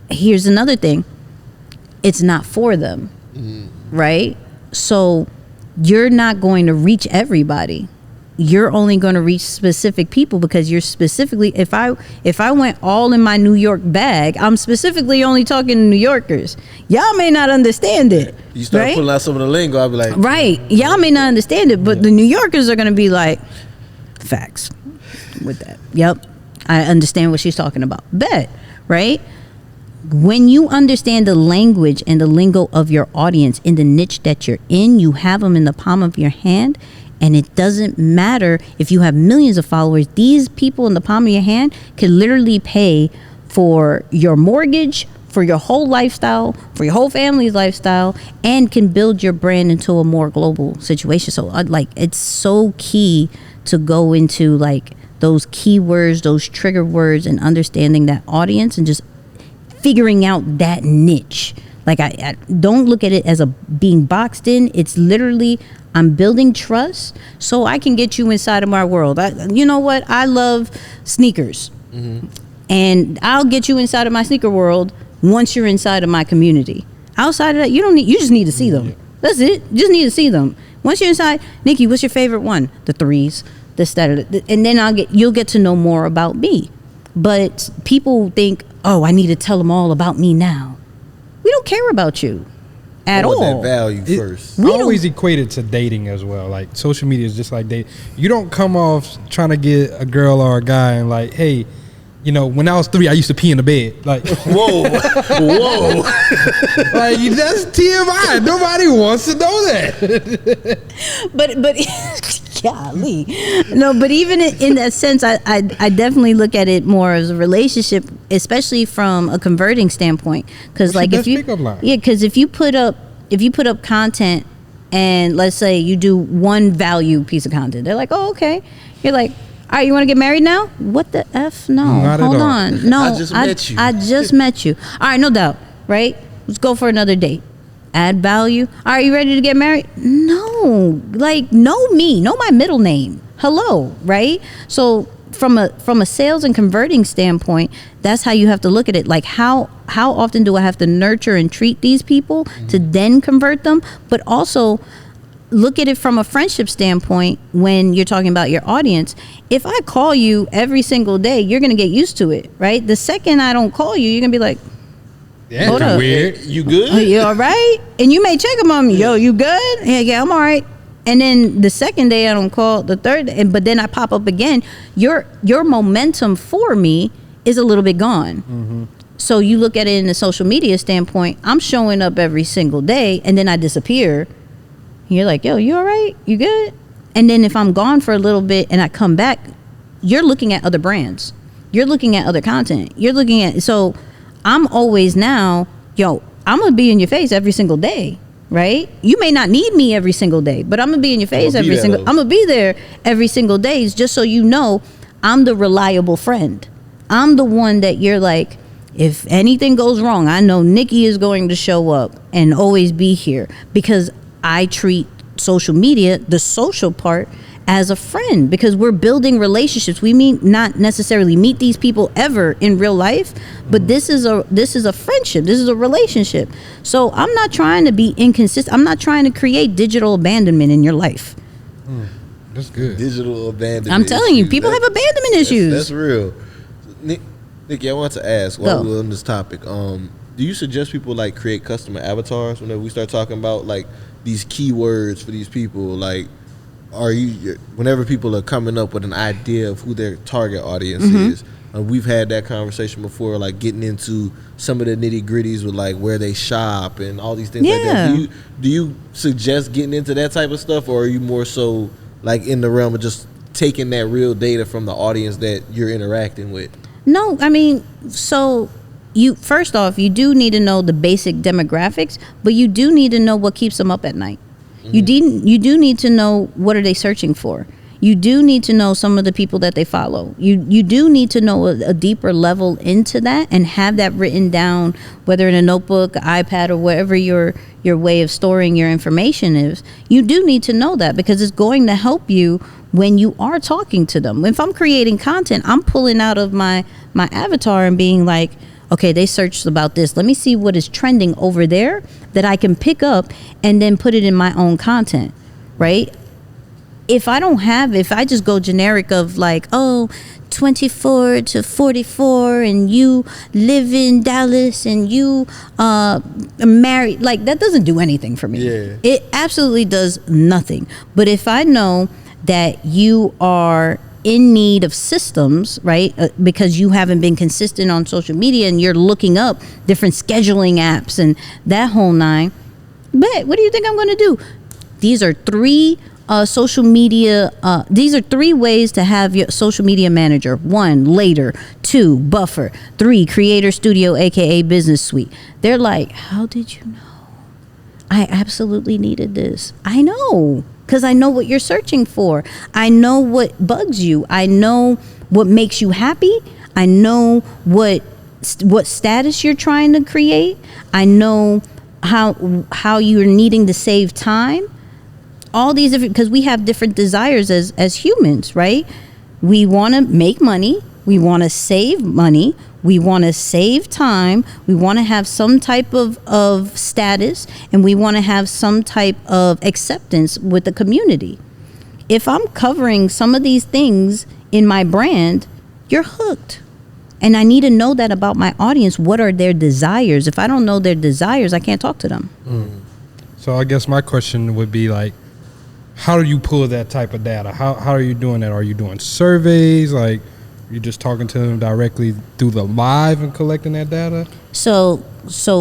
here's another thing. It's not for them, right? So you're not going to reach everybody. You're only going to reach specific people because you're specifically, if I went all in my New York bag, I'm specifically only talking to New Yorkers. Y'all may not understand it. You start right? pulling out some of the lingo, I'll be like, Right. Y'all may not understand it, but the New Yorkers are going to be like, facts with that. Yep. I understand what she's talking about. Bet. Right? When you understand the language and the lingo of your audience in the niche that you're in, you have them in the palm of your hand. And it doesn't matter if you have millions of followers. These people in the palm of your hand can literally pay for your mortgage, for your whole lifestyle, for your whole family's lifestyle, and can build your brand into a more global situation. So it's so key to go into like those keywords, those trigger words, and understanding that audience and just figuring out that niche. Like, I don't look at it as being boxed in. It's literally, I'm building trust so I can get you inside of my world. You know what? I love sneakers. And I'll get you inside of my sneaker world once you're inside of my community. Outside of that, you just need to see them. That's it. Just need to see them. Once you're inside, Nikki, what's your favorite one? The threes, this, that, and then you'll get to know more about me. But people think, oh, I need to tell them all about me now. We don't care about you. at all. That value first. I always equate it to dating as well. Like social media is just like dating. You don't come off trying to get a girl or a guy and like, hey, you know, when I was 3, I used to pee in the bed. Like, whoa. Like that's TMI. Nobody wants to know that. but golly, no. But even in that sense, I definitely look at it more as a relationship, especially from a converting standpoint. Because like if you put up content, and let's say you do one value piece of content, they're like, oh, okay. You're like, all right, you want to get married now? What the F? No. Hold on. No. I just met you. I just met you. All right, no doubt, right? Let's go for another date. Add value. All right, you ready to get married? No. Like, know me. Know my middle name. Hello, right? So from a sales and converting standpoint, that's how you have to look at it. Like, how often do I have to nurture and treat these people to then convert them? But also look at it from a friendship standpoint when you're talking about your audience. If I call you every single day, you're going to get used to it, right? The second I don't call you, you're going to be like, hold up. Weird. You good? You all right? And you may check them on me. Yo, you good? Yeah, I'm all right. And then the second day I don't call, the third, but then I pop up again. Your momentum for me is a little bit gone. Mm-hmm. So you look at it in the social media standpoint, I'm showing up every single day and then I disappear. You're like, yo, you all right? You good? And then if I'm gone for a little bit and I come back, you're looking at other brands. You're looking at other content. You're looking at, so I'm always now, yo, I'm going to be in your face every single day, right? You may not need me every single day, but I'm going to be in your face I'm going to be there every single day, just so you know I'm the reliable friend. I'm the one that you're like, if anything goes wrong, I know Nicky is going to show up and always be here, because I treat social media, the social part, as a friend, because we're building relationships. We not necessarily meet these people ever in real life, but this is a friendship. This is a relationship. So I'm not trying to be inconsistent. I'm not trying to create digital abandonment in your life. That's good. Digital abandonment. I'm telling you, people have abandonment issues. That's real. Nicky, I want to ask while we're on this topic. Do you suggest people like create customer avatars whenever we start talking about like these keywords for these people? Like, whenever people are coming up with an idea of who their target audience is, we've had that conversation before, like getting into some of the nitty gritties with like where they shop and all these things like that. Do you suggest getting into that type of stuff, or are you more so like in the realm of just taking that real data from the audience that you're interacting with? No, I mean, so first off, you do need to know the basic demographics, but you do need to know what keeps them up at night. Mm-hmm. You do need to know what are they searching for. You do need to know some of the people that they follow. You do need to know a deeper level into that and have that written down, whether in a notebook, iPad, or wherever your way of storing your information is. You do need to know that, because it's going to help you when you are talking to them. If I'm creating content, I'm pulling out of my avatar and being like, okay, they searched about this. Let me see what is trending over there that I can pick up and then put it in my own content, right? If I just go generic of like, 24 to 44 and you live in Dallas and you are married, like that doesn't do anything for me. Yeah. It absolutely does nothing. But if I know that you are in need of systems, right? Because you haven't been consistent on social media and you're looking up different scheduling apps and that whole nine. But what do you think I'm going to do? These are three social media. These are 3 ways to have your social media manager. 1, later. 2, buffer. 3, creator studio, aka business suite. They're like, how did you know? I absolutely needed this. I know. Because I know what you're searching for. I know what bugs you. I know what makes you happy. I know what status you're trying to create. I know how you're needing to save time. All these different, because we have different desires as humans, right? We want to make money. We want to save money. We want to save time. We want to have some type of status, and we want to have some type of acceptance with the community. If I'm covering some of these things in my brand, you're hooked. And I need to know that about my audience. What are their desires? If I don't know their desires, I can't talk to them. So I guess my question would be like, how do you pull that type of data? How are you doing that? Are you doing surveys? Like, you just talking to them directly through the live and collecting that data? So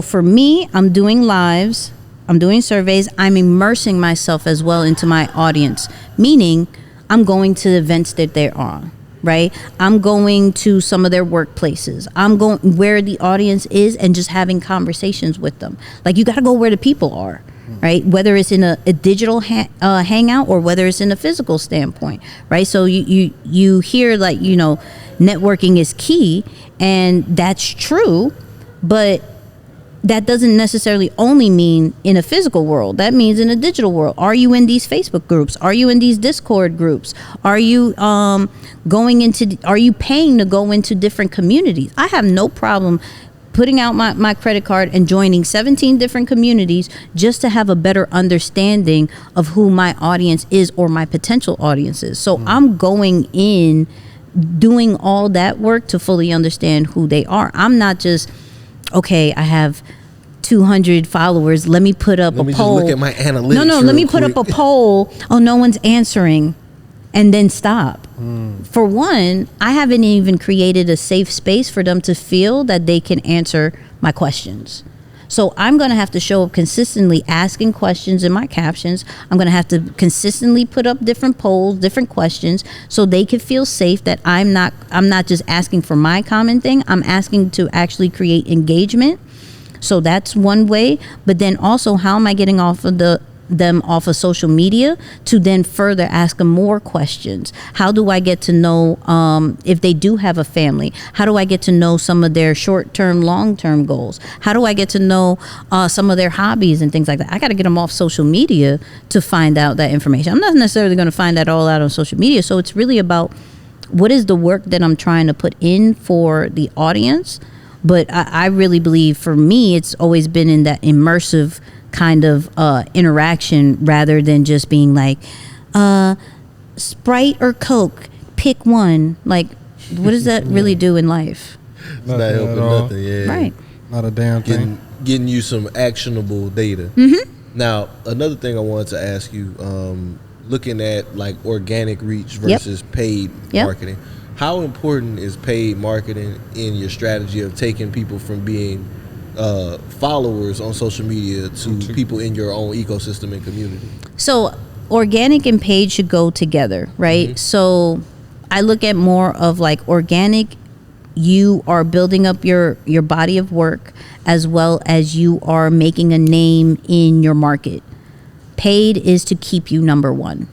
for me, I'm doing lives, I'm doing surveys, I'm immersing myself as well into my audience, meaning I'm going to the events that they're on, right? I'm going to some of their workplaces. I'm going where the audience is and just having conversations with them. Like, you got to go where the people are, right? Whether it's in a digital hangout or whether it's in a physical standpoint, right? So you hear, like, you know, networking is key, and that's true, but that doesn't necessarily only mean in a physical world. That means in a digital world. Are you in these Facebook groups? Are you in these Discord groups? Are you are you paying to go into different communities? I have no problem putting out my credit card and joining 17 different communities just to have a better understanding of who my audience is or my potential audience is. So I'm going in doing all that work to fully understand who they are. I'm not just, okay, I have 200 followers, let me put up a poll. Let me just look at my analytics. No, let me put up a poll. Oh, no one's answering, and then stop. For one, I haven't even created a safe space for them to feel that they can answer my questions. So I'm going to have to show up consistently asking questions in my captions. I'm going to have to consistently put up different polls, different questions, so they can feel safe that I'm not just asking for my common thing. I'm asking to actually create engagement. So that's one way. But then also, how am I getting them off of social media to then further ask them more questions? How do I get to know if they do have a family? How do I get to know some of their short-term, long-term goals? How do I get to know some of their hobbies and things like that? I got to get them off social media to find out that information. I'm not necessarily going to find that all out on social media. So it's really about what is the work that I'm trying to put in for the audience. But I really believe, for me, it's always been in that immersive kind of interaction, rather than just being like, Sprite or Coke, pick one. Like, what does that really do in life? It's not helping nothing, yeah. Right. Not a damn thing. Getting you some actionable data. Mm-hmm. Now, another thing I wanted to ask you, looking at like organic reach versus paid marketing, how important is paid marketing in your strategy of taking people from being followers on social media to people in your own ecosystem and community? So organic and paid should go together, right? Mm-hmm. So I look at more of like organic, you are building up your body of work as well as you are making a name in your market. Paid is to keep you number one.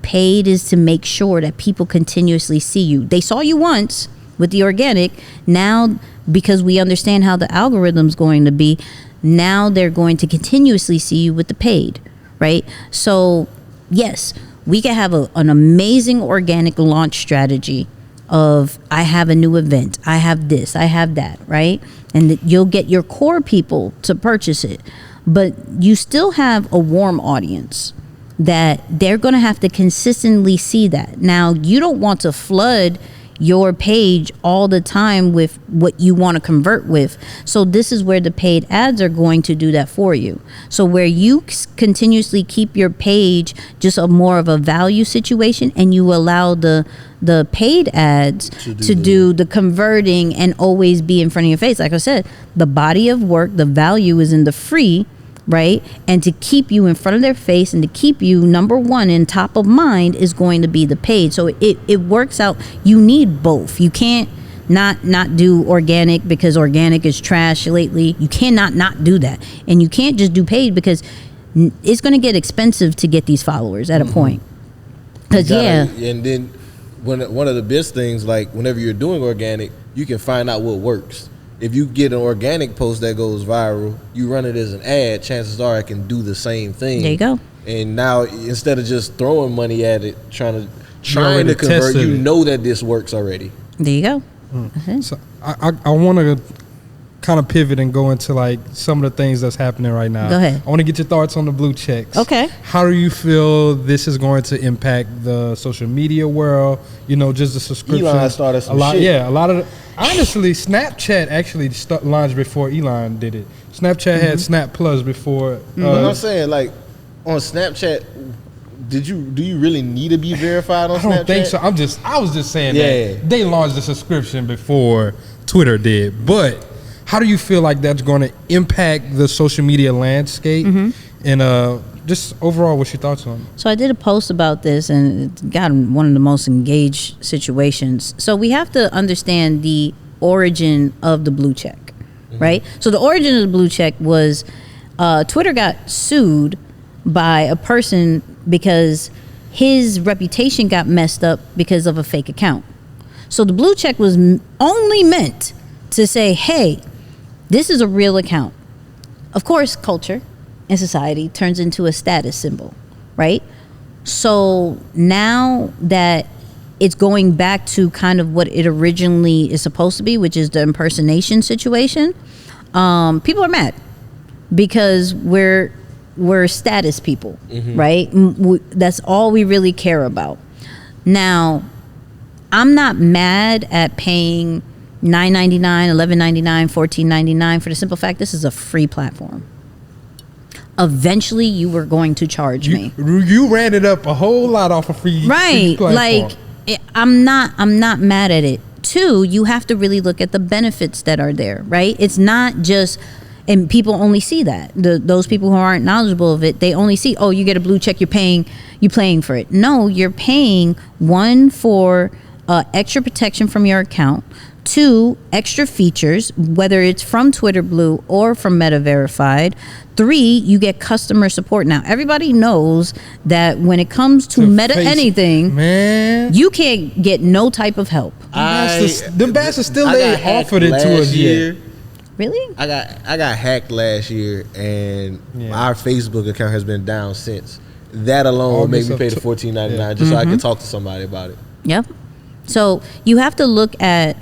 Paid is to make sure that people continuously see you. They saw you once with the organic. Now, because we understand how the algorithm's going to be, now they're going to continuously see you with the paid, right? So yes, we can have an amazing organic launch strategy of, I have a new event, I have this, I have that, right? And you'll get your core people to purchase it. But you still have a warm audience that they're going to have to consistently see that. Now, you don't want to flood your page all the time with what you want to convert with. So this is where the paid ads are going to do that for you. So where you continuously keep your page just a more of a value situation, and you allow the paid ads to do the converting and always be in front of your face. Like I said, the body of work, the value is in the free, right? And to keep you in front of their face and to keep you number one and top of mind is going to be the paid. So it works out. You need both. You can't not do organic because organic is trash lately. You cannot not do that. And you can't just do paid because it's going to get expensive to get these followers at a point. Because and then one of the best things, like whenever you're doing organic, you can find out what works. If you get an organic post that goes viral, you run it as an ad, chances are it can do the same thing. There you go. And now, instead of just throwing money at it, trying to convert, you know that this works already. There you go. Mm. So I want to kind of pivot and go into like some of the things that's happening right now. Go ahead. I want to get your thoughts on the blue checks. Okay. How do you feel this is going to impact the social media world? You know, just the subscription. Elon started some shit. Yeah, a lot of honestly, Snapchat actually launched before Elon did it. Snapchat had Snap Plus before. But I'm saying, like, on Snapchat, do you really need to be verified on Snapchat? I don't think so. I was just saying Yeah. that they launched the subscription before Twitter did. But how do you feel like that's going to impact the social media landscape? And just overall, what's your thoughts on it? So I did a post about this, and it got one of the most engaged situations. So we have to understand the origin of the blue check, right? So the origin of the blue check was Twitter got sued by a person because his reputation got messed up because of a fake account. So the blue check was only meant to say, hey, this is a real account. Of course, culture and society turns into a status symbol, right? So now that it's going back to kind of what it originally is supposed to be, which is the impersonation situation, people are mad because we're status people, right? That's all we really care about. Now, I'm not mad at paying $9.99, $11.99, $14.99 for the simple fact this is a free platform. Eventually, you were going to charge me. You ran it up a whole lot off a free Right, platform. like I'm not mad at it. Two, you have to really look at the benefits that are there, right? It's not just, and people only see that. Those people who aren't knowledgeable of it, they only see, oh, you get a blue check, you're paying for it. No, you're paying, one, for extra protection from your account. Two, extra features, whether it's from Twitter Blue or from Meta Verified. Three, you get customer support. Now, everybody knows that when it comes to Meta anything, man, you can't get no type of help. the bastards still ain't offered it to us yet. Really? I got hacked last year, and our Facebook account has been down since. That alone made me pay the $14.99 just so I could talk to somebody about it. Yep. So you have to look at,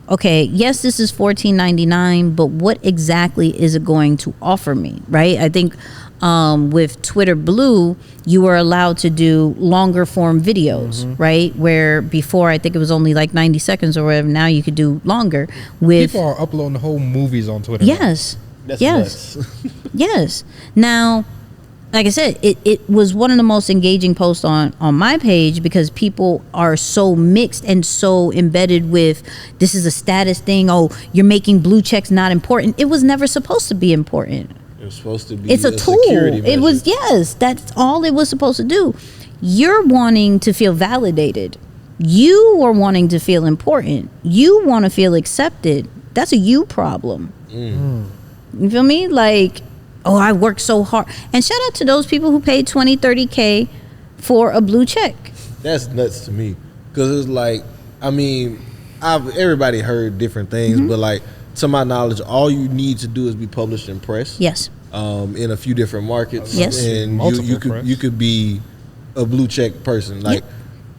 okay, yes, this is $14.99, but what exactly is it going to offer me, right? I think with Twitter Blue, you were allowed to do longer form videos, right? Where before, I think it was only like 90 seconds or whatever. Now you could do longer. With People are uploading the whole movies on Twitter. Yes. That's Yes. nuts. Yes. Now, like I said, it was one of the most engaging posts on my page because people are so mixed and so embedded with, this is a status thing. Oh, you're making blue checks not important. It was never supposed to be important. It was supposed to be It's a tool. security measure. It was, yes, that's all it was supposed to do. You're wanting to feel validated. You are wanting to feel important. You want to feel accepted. That's a you problem. You feel me? Like, oh, I worked so hard. And shout out to those people who paid 20, 30K for a blue check. That's nuts to me. Because it's like, I mean, everybody heard different things, but like, to my knowledge, all you need to do is be published in press. Yes. In a few different markets. Yes. And Multiple you could be a blue check person. Like,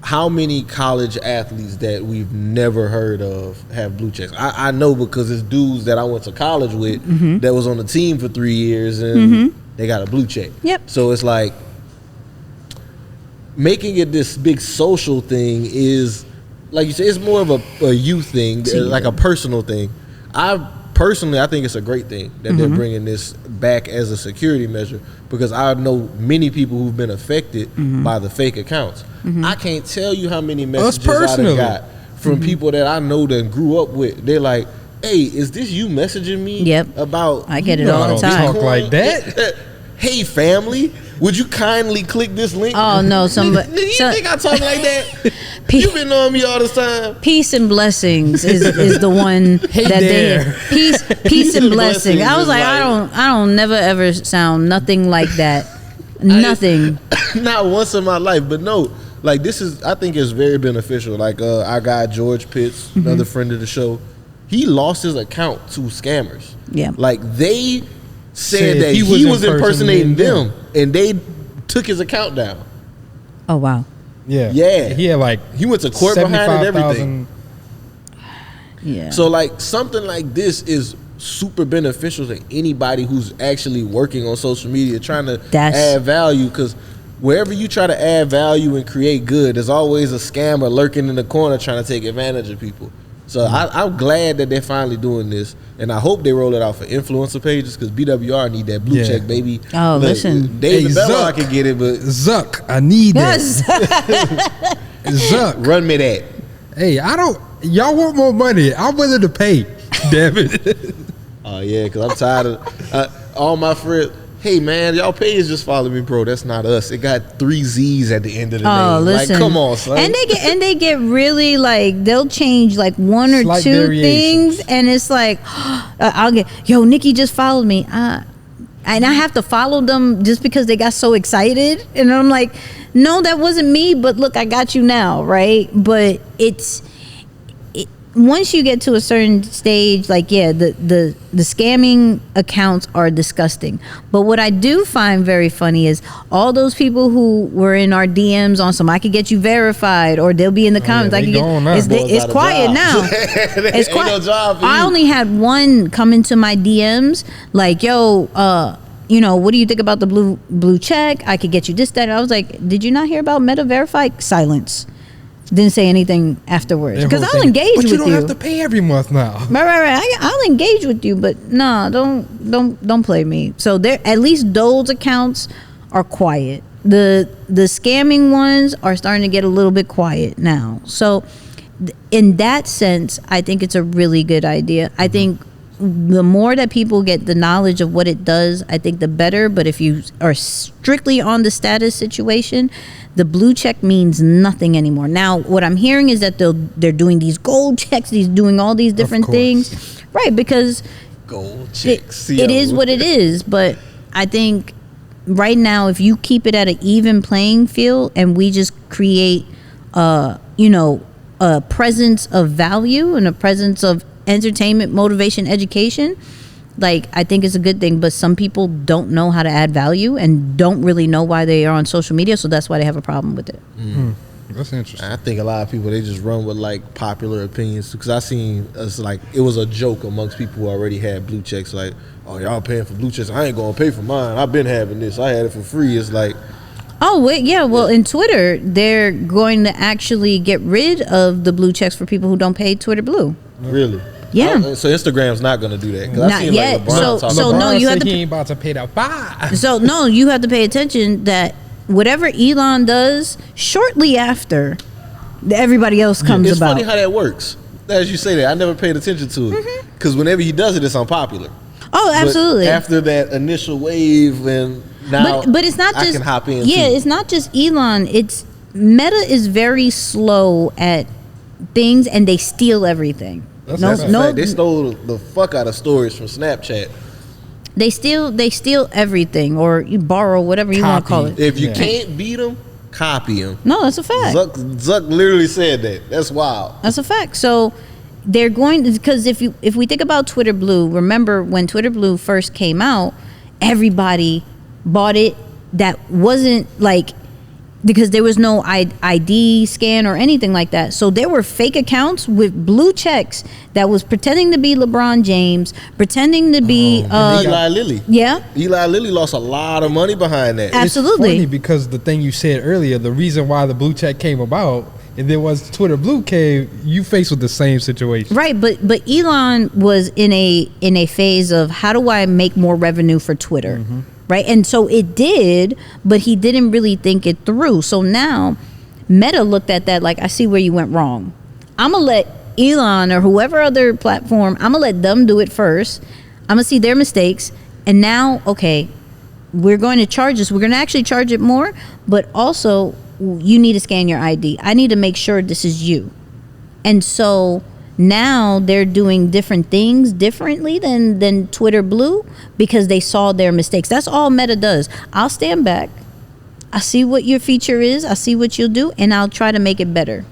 how many college athletes that we've never heard of have blue checks? I know because it's dudes that I went to college with that was on the team for 3 years and they got a blue check. Yep. So it's like, making it this big social thing is, like you said, it's more of a youth thing, like a personal thing. I think it's a great thing that they're bringing this back as a security measure, because I know many people who've been affected by the fake accounts. I can't tell you how many messages I done got from people that I know that grew up with. They're like, hey, is this you messaging me about? I get it all the time. Talk like that. Hey, family, would you kindly click this link? Oh, no, somebody. You think I talk like that? You've been on me all this time. Peace and blessings is the one that there. they peace and blessings. I was is like, I don't never ever sound nothing like that. Nothing. Not once in my life, but no. Like, this is, I think it's very beneficial. Like, our guy George Pitts, another friend of the show, he lost his account to scammers. Yeah. Like, they said that he was impersonating them, and they took his account down. Oh, wow. Yeah. He had like, he went to court behind it and everything. Yeah. So like, something like this is super beneficial to anybody who's actually working on social media, trying to add value, because wherever you try to add value and create good, there's always a scammer lurking in the corner trying to take advantage of people. So I'm glad that they're finally doing this, and I hope they roll it out for influencer pages because BWR need that blue check, baby. Oh, Look, listen. David Hey, Bellar Zuck. can get it, but Zuck, I need Yes. that. Zuck. run me that. Hey, I don't. Y'all want more money? I'm willing to pay. Damn it. Oh yeah, because I'm tired of all my friends. Hey man, y'all page just follow me, bro. That's not us. It got 3 Z's at the end of the Oh, name. listen. Like, come on, son. And they get really like they'll change like one or Slight two variations. things, and it's like I'll get Nikki just followed me, and I have to follow them just because they got so excited, and I'm like, no, that wasn't me, but look, I got you now, right? But once you get to a certain stage, like the scamming accounts are disgusting. But what I do find very funny is all those people who were in our DMs on some I could get you verified, or they'll be in the comments. they I could gone now. get Boys it's out of quiet job. now. It's Ain't quiet. no job for I you. only had one come into my DMs like, yo, what do you think about the blue check? I could get you this, that. And I was like, did you not hear about Meta Verify? Silence. Didn't say anything afterwards because I'll engage but with you. you. Don't have to pay every month now. Right. I'll engage with you, but nah, don't play me. So there, at least those accounts are quiet. The scamming ones are starting to get a little bit quiet now. So in that sense, I think it's a really good idea. I think the more that people get the knowledge of what it does, I think the better. But if you are strictly on the status situation, the blue check means nothing anymore. Now, what I'm hearing is that they're doing these gold checks, doing all these different course. things, right? Because Gold it chicks. is what it is. But I think right now, if you keep it at an even playing field, and we just create, a presence of value and a presence of entertainment, motivation, education, like I think it's a good thing. But some people don't know how to add value and don't really know why they are on social media, so that's why they have a problem with it. That's interesting. I think a lot of people, they just run with like popular opinions, because I seen us like it was a joke amongst people who already had blue checks, like, oh, y'all paying for blue checks, I ain't gonna pay for mine, I've been having this, I had it for free. It's like, Oh, wait, yeah. Well, in Twitter, they're going to actually get rid of the blue checks for people who don't pay Twitter Blue. really? Yeah. So Instagram's not gonna do that? 'Cause I Not seen, yet. Like, LeBron talking So about no, LeBron you have said to- he ain't about to pay that fine. So no, you have to pay attention that whatever Elon does, shortly after, everybody else comes It's about. funny how that works. As you say that, I never paid attention to it, because whenever he does it, it's unpopular. Oh, absolutely. But after that initial wave, and now But it's not I just can hop in. Yeah, too. it's not just Elon. It's Meta is very slow at things, and they steal everything. That's That's a no, fact. They stole the fuck out of stories from Snapchat. they steal everything, or you borrow whatever you want to call Copy. it. If you Yeah. can't beat them, copy them. No, that's a fact. Zuck literally said that. That's wild. That's a fact. So they're going, because if we think about Twitter Blue, remember when Twitter Blue first came out, everybody bought it. That wasn't like, because there was no ID scan or anything like that. So there were fake accounts with blue checks that was pretending to be LeBron James, pretending to be Eli Lilly. yeah, Eli Lilly lost a lot of money behind that. absolutely. It's funny because the thing you said earlier, the reason why the blue check came about, and then once Twitter Blue came, you faced with the same situation. Right, but Elon was in a phase of, how do I make more revenue for Twitter? Right? And so it did, but he didn't really think it through. So now Meta looked at that like, I see where you went wrong. I'm going to let Elon or whoever other platform, I'm going to let them do it first. I'm going to see their mistakes. And now, okay, we're going to charge this. We're going to actually charge it more, but also you need to scan your ID. I need to make sure this is you. And so now they're doing different things differently than Twitter Blue, because they saw their mistakes. That's all Meta does. I'll stand back. I see what your feature is. I see what you'll do, and I'll try to make it better.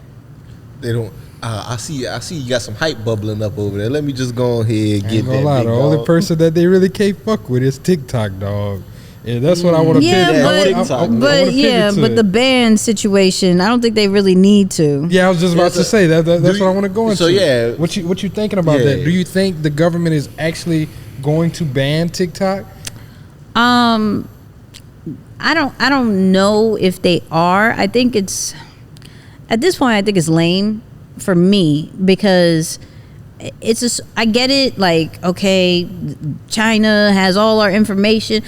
They don't. I see you got some hype bubbling up over there. Let me just go ahead and I get ain't that. gonna lie, big the only dog. person that they really can't fuck with is TikTok, dog. And that's what I want to Yeah, pivot. but the ban situation, I don't think they really need to. Yeah, I was just about to say that. That's do what I want to go into. so, yeah. what you thinking about Yeah. that? Do you think the government is actually going to ban TikTok? I don't know if they are. I think it's, at this point, I think it's lame. for me because it's just, I get it. Like, okay, China has all our information.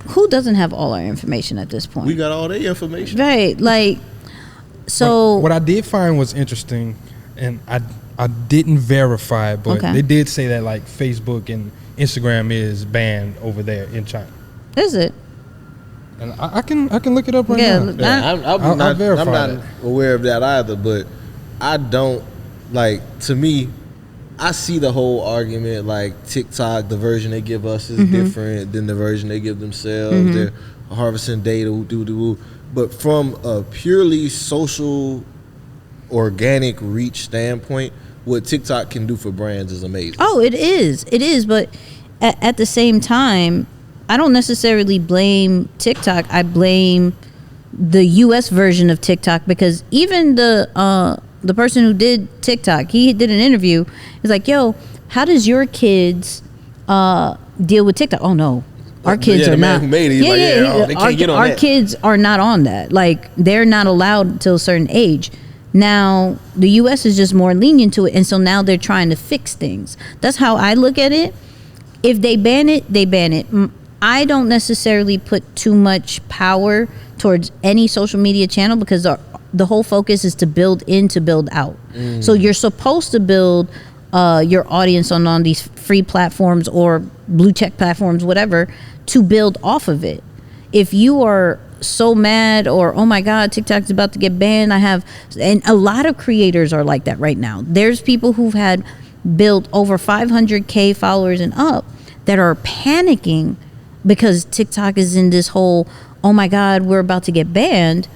Who doesn't have all our information at this point? We got all their information. Right. Like, so. What I did find was interesting, and I didn't verify it, but Okay. they did say that like Facebook and Instagram is banned over there in China. Is it? And I can look it up right Yeah, now. Yeah, I'll I'm verify not that. aware of that either, but I don't, like, to me, I see the whole argument, like TikTok, the version they give us is different than the version they give themselves. They're harvesting data, but from a purely social, organic reach standpoint, what TikTok can do for brands is amazing. Oh, it is. It is. But at the same time, I don't necessarily blame TikTok. I blame the U.S. version of TikTok because even the person who did TikTok, he did an interview. He's like, "Yo, how does your kids deal with TikTok?" Oh no, our kids the are man not. who made it, he's like, they can't get on our that. kids are not on that. Like they're not allowed till a certain age. Now the U.S. is just more lenient to it, and so now they're trying to fix things. That's how I look at it. If they ban it, they ban it. I don't necessarily put too much power towards any social media channel because the whole focus is to build in, to build out. So you're supposed to build your audience on these free platforms or blue check platforms, whatever, to build off of it. If you are so mad or, oh my God, TikTok's about to get banned, and a lot of creators are like that right now. There's people who've had built over 500K followers and up that are panicking because TikTok is in this whole, oh my God, we're about to get banned.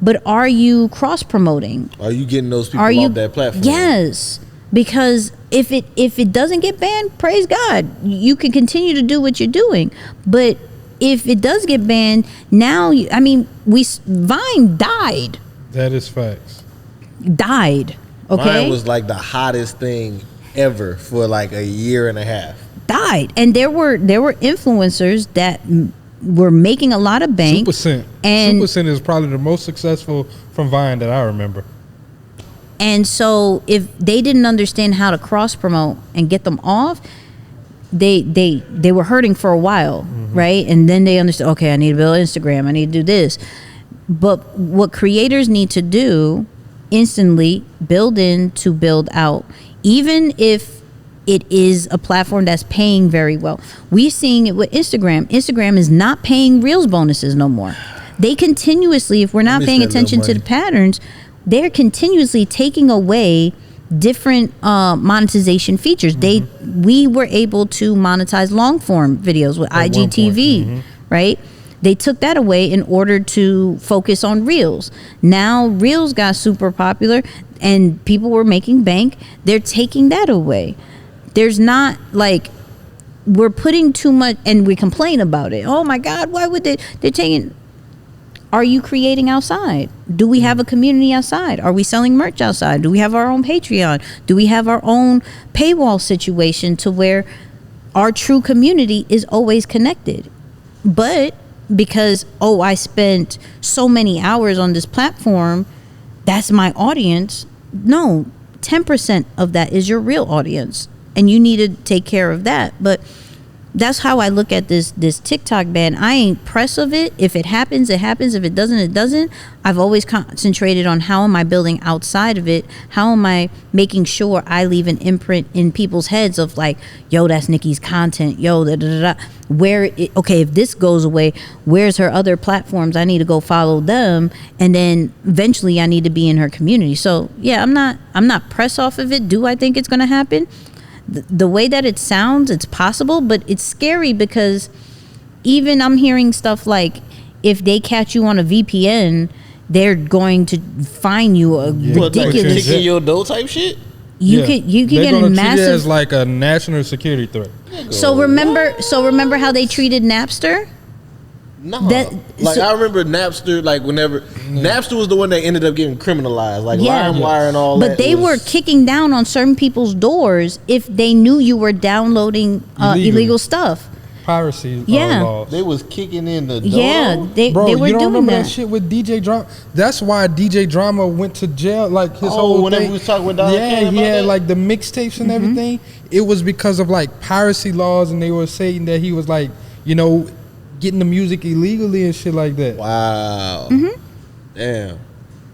But are you cross promoting? Are you getting those people off that platform? Yes, because if it doesn't get banned, praise God, you can continue to do what you're doing. But if it does get banned, now Vine died. That is facts. Died. Okay. Mine was like the hottest thing ever for like a year and a half. Died, and there were influencers that were making a lot of bank. Super Cent is probably the most successful from Vine that I remember. And so if they didn't understand how to cross promote and get them off, they were hurting for a while, right? And then they understood, okay, I need to build Instagram, I need to do this. But what creators need to do instantly, build in to build out. Even if it is a platform that's paying very well. We're seeing it with Instagram. Instagram is not paying Reels bonuses no more. They continuously, if we're not paying attention to the patterns, they're continuously taking away different monetization features. We were able to monetize long form videos with IGTV, right? They took that away in order to focus on Reels. Now Reels got super popular and people were making bank. They're taking that away. There's not like, we're putting too much, and we complain about it. Oh my God, why would they're taking, are you creating outside? Do we have a community outside? Are we selling merch outside? Do we have our own Patreon? Do we have our own paywall situation to where our true community is always connected? But because, I spent so many hours on this platform, that's my audience. No, 10% of that is your real audience. And you need to take care of that. But that's how I look at this TikTok ban. I ain't press of it. If it happens, it happens. If it doesn't, it doesn't. I've always concentrated on how am I building outside of it? How am I making sure I leave an imprint in people's heads of like, yo, that's Nicky's content. Yo, okay, if this goes away, where's her other platforms? I need to go follow them. And then eventually I need to be in her community. So yeah, I'm not press off of it. Do I think it's going to happen? The way that it sounds, it's possible, but it's scary because even I'm hearing stuff like if they catch you on a VPN, they're going to fine you a ridiculous. Like kicking your dough type shit. You could get a treat it massive as like a national security threat. So remember how they treated Napster? No, I remember Napster. Like whenever Napster was the one that ended up getting criminalized, like LimeWire and all that. But they were kicking down on certain people's doors if they knew you were downloading illegal stuff. piracy Yeah. laws. They was kicking in the door. Yeah, they Bro, were you don't doing remember that. that shit with DJ Drama? That's why DJ Drama went to jail. Like his whole whenever thing. we was talking with Don yeah, Ken about he had that? like the mixtapes and everything. It was because of like piracy laws, and they were saying that he was like, you know, getting the music illegally and shit like that. Wow. Damn.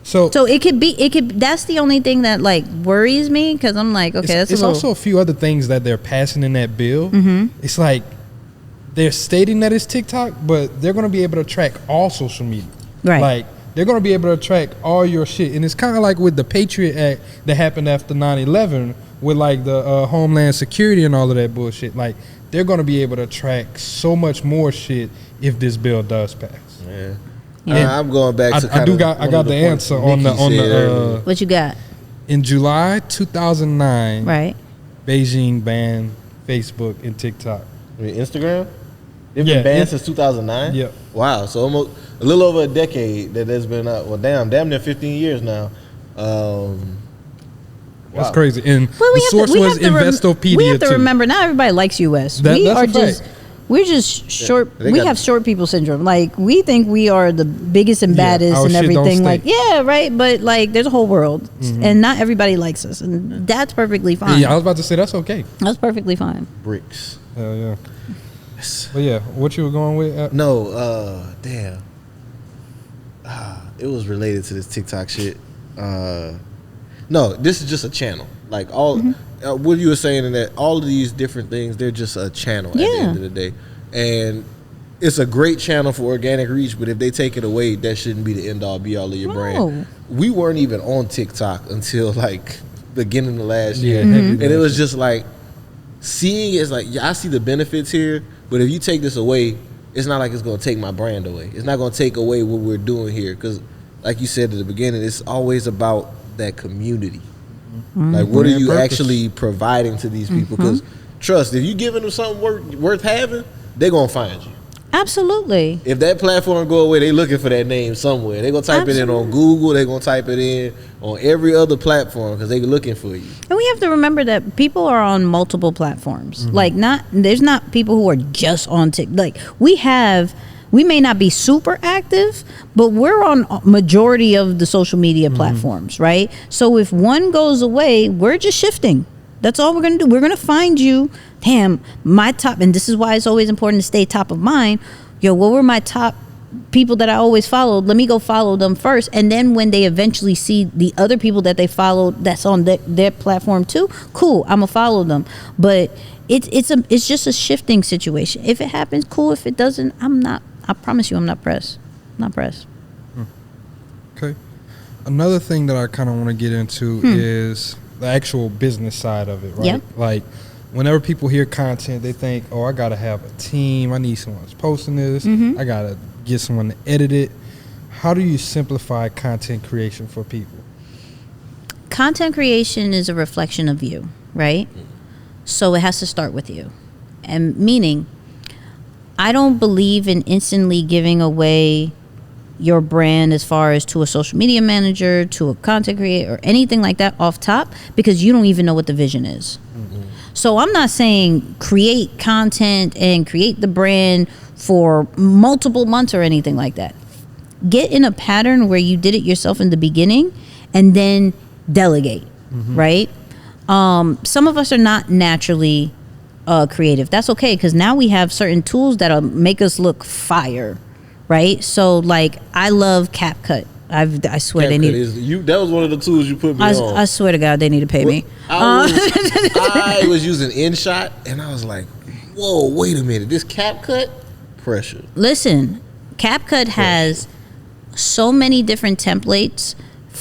So it could. That's the only thing that like worries me because I'm like, okay, that's it's a little. also a few other things that they're passing in that bill. It's like they're stating that it's TikTok, but they're going to be able to track all social media. Right. Like they're going to be able to track all your shit. And it's kind of like with the Patriot Act that happened after 9/11 with like the Homeland Security and all of that bullshit. Like they're going to be able to track so much more shit if this bill does pass. Yeah. Yeah. I'm going back to I got the answer on the What you got? in July 2009. Right. Beijing banned Facebook and TikTok. Instagram? They've Yeah, been banned it- since 2009? Yep. Wow. So almost a little over a decade that has been out. Well, damn near 15 years now. That's Wow. crazy. And Well, the source was Investopedia we have to too. remember, not everybody likes US. That's we a are fact. just. We're just short. they We got- have short people syndrome. Like we think we are the biggest and Yeah, baddest our and shit don't everything. Like stink. yeah, right. But like, there's a whole world, and not everybody likes us, and that's perfectly fine. Yeah, I was about to say that's okay. That's perfectly fine. Bricks. Hell yeah. But yeah, what you were going with? No, damn. It was related to this TikTok shit. No, this is just a channel. Like all, what you were saying in that all of these different things, they're just a channel at the Yeah. end of the day. And it's a great channel for organic reach, but if they take it away, that shouldn't be the end all be all of your No. brand. We weren't even on TikTok until like beginning of last Yeah, year. heavy And it last was just like seeing it's like, yeah, I see the benefits here, but if you take this away, it's not like it's going to take my brand away. It's not going to take away what we're doing here. Because, like you said at the beginning, it's always about that community. Like, what are Brand you purpose. actually providing to these people? Because, trust, if you giving them something worth having, they're going to find you. Absolutely. If that platform go away, they looking for that name somewhere. They're going to type it in on Google. They're going to type it in on every other platform because they're looking for you. And we have to remember that people are on multiple platforms. Like there's not people who are just on TikTok. Like we may not be super active, but we're on majority of the social media platforms, right? So if one goes away, we're just shifting. That's all we're going to do. We're going to find you. Damn, my top, and this is why it's always important to stay top of mind. Yo, what were my top people that I always followed? Let me go follow them first. And then when they eventually see the other people that they followed that's on their platform too, cool, I'm going to follow them. But it's just a shifting situation. If it happens, cool. If it doesn't, I promise you I'm not pressed. Not pressed. Okay. Another thing that I kind of want to get into is the actual business side of it, right? Yep. Like, whenever people hear content, they think, oh, I got to have a team. I need someone that's posting this. I got to get someone to edit it. How do you simplify content creation for people? Content creation is a reflection of you, right? So it has to start with you. And meaning, I don't believe in instantly giving away your brand as far as to a social media manager, to a content creator, or anything like that off top, because you don't even know what the vision is. So I'm not saying create content and create the brand for multiple months or anything like that. Get in a pattern where you did it yourself in the beginning and then delegate, right? Some of us are not naturally creative. That's okay, because now we have certain tools that'll make us look fire, right? So like I love CapCut. I swear they need. That was one of the tools you put me on. I swear to God, they need to pay me. I was using InShot, and I was like, "Whoa, wait a minute! This CapCut pressure." Listen, CapCut has so many different templates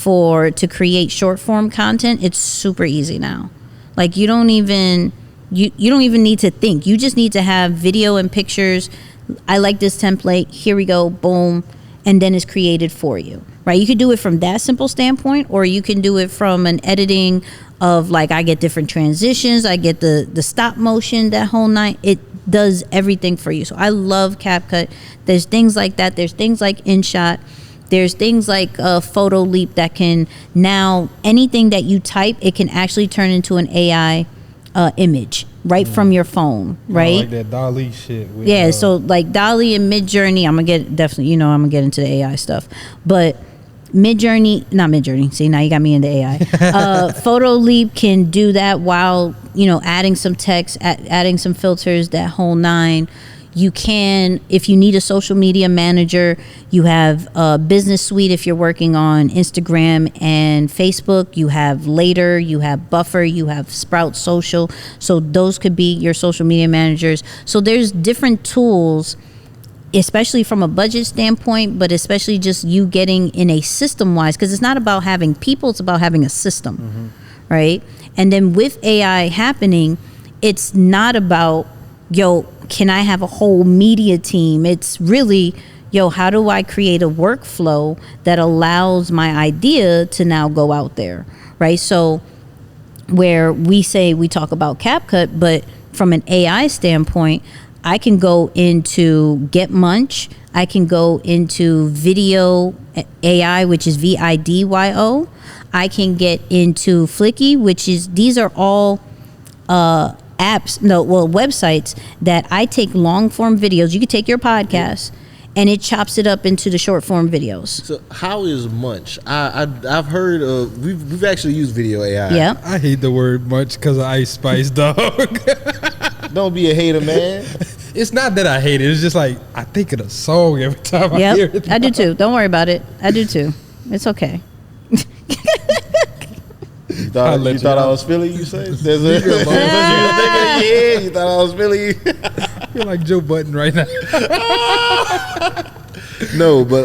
to create short form content. It's super easy now. Like you don't even need to think. You just need to have video and pictures. I like this template. Here we go. Boom. And then it's created for you, right? You could do it from that simple standpoint, or you can do it from an editing of like, I get different transitions. I get the stop motion, that whole night. It does everything for you. So I love CapCut. There's things like that. There's things like InShot. There's things like Photo Leap that can now, anything that you type, it can actually turn into an AI image. right from your phone, right? Like that Dali shit. With, Yeah, so like Dolly and Midjourney, I'm gonna get definitely, I'm gonna get into the AI stuff, but not Midjourney. See, now you got me into AI. Photo Leap can do that while adding some text, adding some filters, that whole nine. You can, if you need a social media manager, you have a Business Suite if you're working on Instagram and Facebook. You have Later, you have Buffer, you have Sprout Social. So those could be your social media managers. So there's different tools, especially from a budget standpoint, but especially just you getting in a system-wise, because it's not about having people, it's about having a system, right? And then with AI happening, it's not about, can I have a whole media team? It's really, how do I create a workflow that allows my idea to now go out there, right? So where we talk about CapCut, but from an AI standpoint, I can go into Get Munch. I can go into Video AI, which is VIDYO. I can get into Flicky, these are all websites that I take long form videos. You could take your podcast and it chops it up into the short form videos. So how is Munch? I've heard of, we've actually used Video AI. Yeah. I hate the word Munch because of Ice Spice, dog. Don't be a hater, man. It's not that I hate it. It's just like I think of the song every time I hear it. I do too. Don't worry about it. I do too. It's okay. You thought I was Philly, you say? You thought I was Philly? I feel like Joe Budden right now. No, but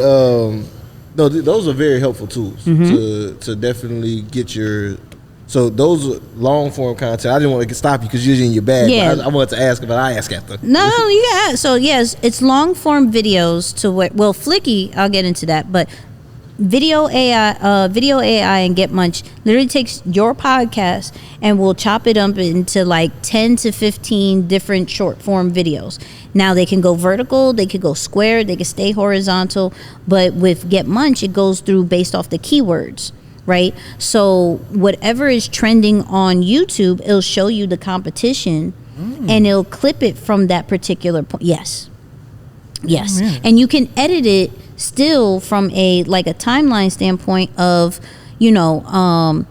those are very helpful tools to definitely get your. So those are long form content. I didn't want to stop you because you're in your bag. Yeah. But I wanted to ask, but I ask after. No, you got. So yes, it's long form videos to what? Well, Flicky, I'll get into that, but Video AI and Get Munch literally takes your podcast and will chop it up into like 10 to 15 different short form videos. Now they can go vertical, they could go square, they can stay horizontal, but with Get Munch, it goes through based off the keywords, right? So whatever is trending on YouTube, it'll show you the competition and it'll clip it from that particular point. Yes. Oh, and you can edit it still from a timeline standpoint of, I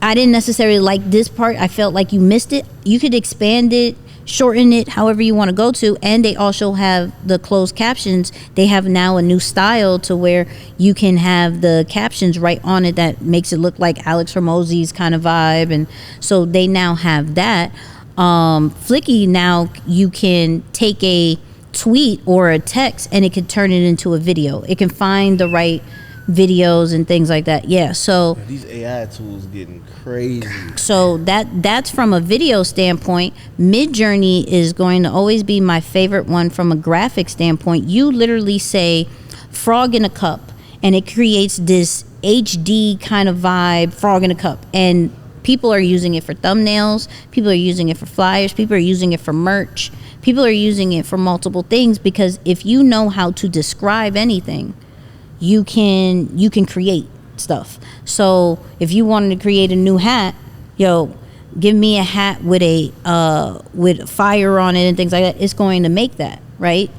didn't necessarily like this part. I felt like you missed it. You could expand it, shorten it, however you want to go to. And they also have the closed captions. They have now a new style to where you can have the captions right on it that makes it look like Alex Hormozy's kind of vibe. And so they now have that. Flicky, now you can take a tweet or a text and it can turn it into a video. It can find the right videos and things like that. Yeah, so these AI tools getting crazy. So that's from a video standpoint. Midjourney is going to always be my favorite one from a graphic standpoint. You literally say frog in a cup and it creates this HD kind of vibe, frog in a cup, and people are using it for thumbnails, people are using it for flyers, people are using it for merch. People are using it for multiple things because if you know how to describe anything, you can create stuff. So if you wanted to create a new hat, give me a hat with with fire on it and things like that. It's going to make that, right?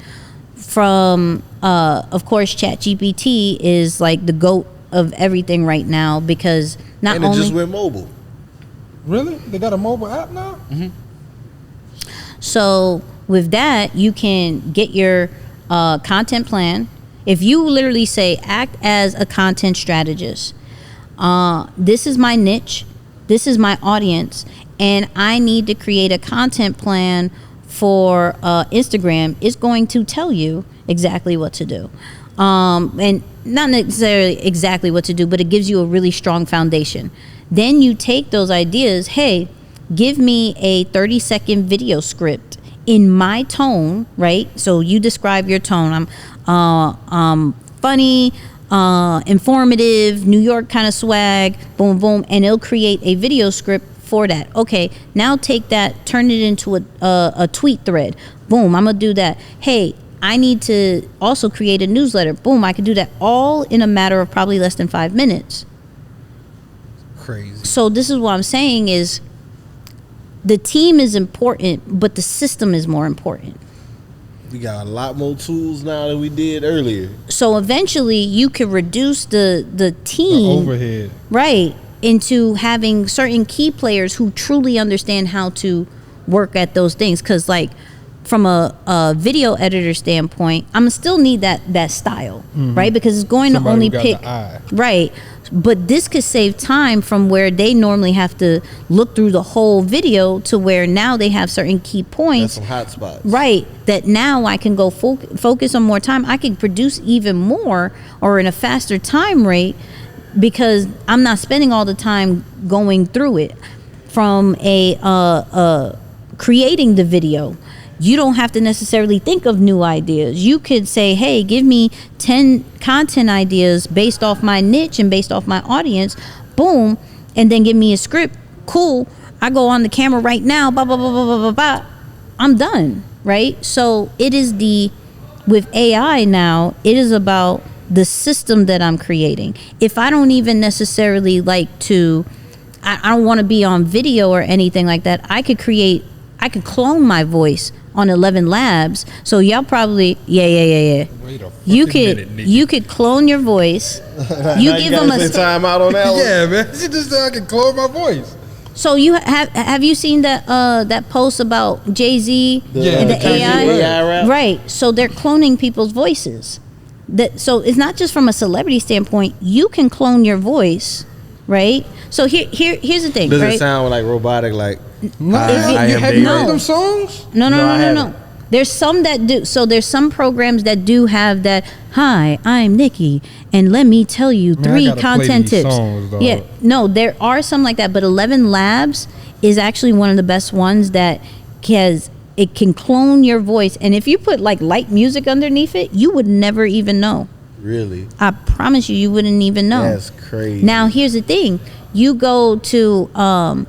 From of course, ChatGPT is like the GOAT of everything right now because not and it only just went mobile. Really? They got a mobile app now? Mm-hmm. So with that, you can get your content plan. If you literally say, act as a content strategist, this is my niche, this is my audience, and I need to create a content plan for Instagram, it's going to tell you exactly what to do. And not necessarily exactly what to do, but it gives you a really strong foundation. Then you take those ideas, hey, give me a 30-second video script in my tone, right? So you describe your tone. I'm funny, informative, New York kind of swag, boom, boom, and it'll create a video script for that. Okay, now take that, turn it into a tweet thread. Boom, I'm gonna do that. Hey, I need to also create a newsletter. Boom, I can do that all in a matter of probably less than 5 minutes. Crazy. So this is what I'm saying is the team is important, but the system is more important. We got a lot more tools now than we did earlier. So eventually you could reduce the The team overhead. right into having certain key players who truly understand how to work at those things. Because like from a video editor standpoint, I'm still need that style, right? Because it's going Somebody to only who got pick the eye. right. But this could save time from where they normally have to look through the whole video to where now they have certain key That's points. some hot spots. Right, that now I can go focus on more time. I can produce even more or in a faster time rate because I'm not spending all the time going through it. From a creating the video, you don't have to necessarily think of new ideas. You could say, hey, give me 10 content ideas based off my niche and based off my audience. Boom. And then give me a script. Cool. I go on the camera right now. Blah, blah, blah, blah, blah, blah, blah. I'm done. Right. So it is with AI now, it is about the system that I'm creating. If I don't even necessarily like to, I don't want to be on video or anything like that, I could clone my voice on 11 Labs. So y'all probably Wait a you fucking could minute, nigga. you could clone your voice. You Now give them gotta a say time out on that one. Yeah, man. She just said I can clone my voice. so you have you seen that post about Jay-Z Yeah, and the Jay-Z AI? rap. Right. So they're cloning people's voices. So it's not just from a celebrity standpoint. You can clone your voice, right? So here's the thing, Does right? it sound like robotic? Like No, I am have you David. heard them songs? No, No, I no. haven't. There's some that do. So there's some programs that do have that. Hi, I'm Nikki, and let me tell you Man, I 3 gotta play content these tips. songs, dog. Yeah, no, there are some like that, but 11 Labs is actually one of the best ones that it can clone your voice, and if you put like light music underneath it, you would never even know. really? I promise you, you wouldn't even know. That's crazy. Now here's the thing: you go to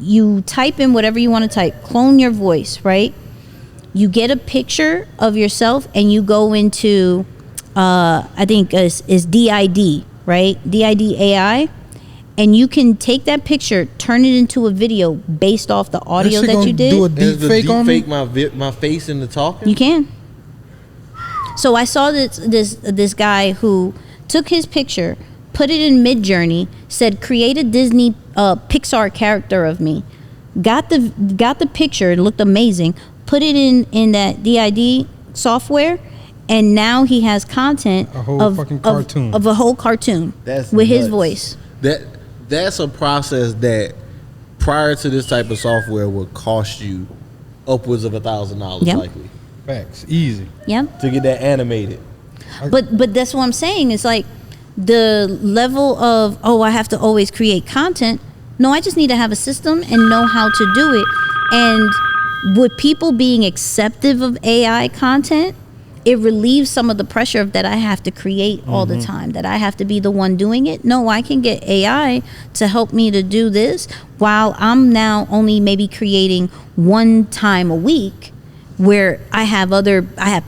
you type in whatever you want to type, clone your voice, right? You get a picture of yourself and you go into I think is DID, right? DID AI, and you can take that picture, turn it into a video based off the audio shit that gonna you did. do a Does deep the fake on me? fake my face in the talking? You can. So I saw this guy who took his picture, put it in Midjourney, said create a Disney Pixar character of me. Got the picture, it looked amazing. Put it in that DID software, and now he has content A whole fucking cartoon. of a whole cartoon That's with his nuts. voice. That's a process that prior to this type of software would cost you upwards of $1,000 Yep. likely Facts. Easy. Yeah. to get that animated. But that's what I'm saying. It's like the level of, I have to always create content. No, I just need to have a system and know how to do it. And with people being acceptive of AI content, it relieves some of the pressure of that I have to create all the time, that I have to be the one doing it. No, I can get AI to help me to do this while I'm now only maybe creating one time a week, where I have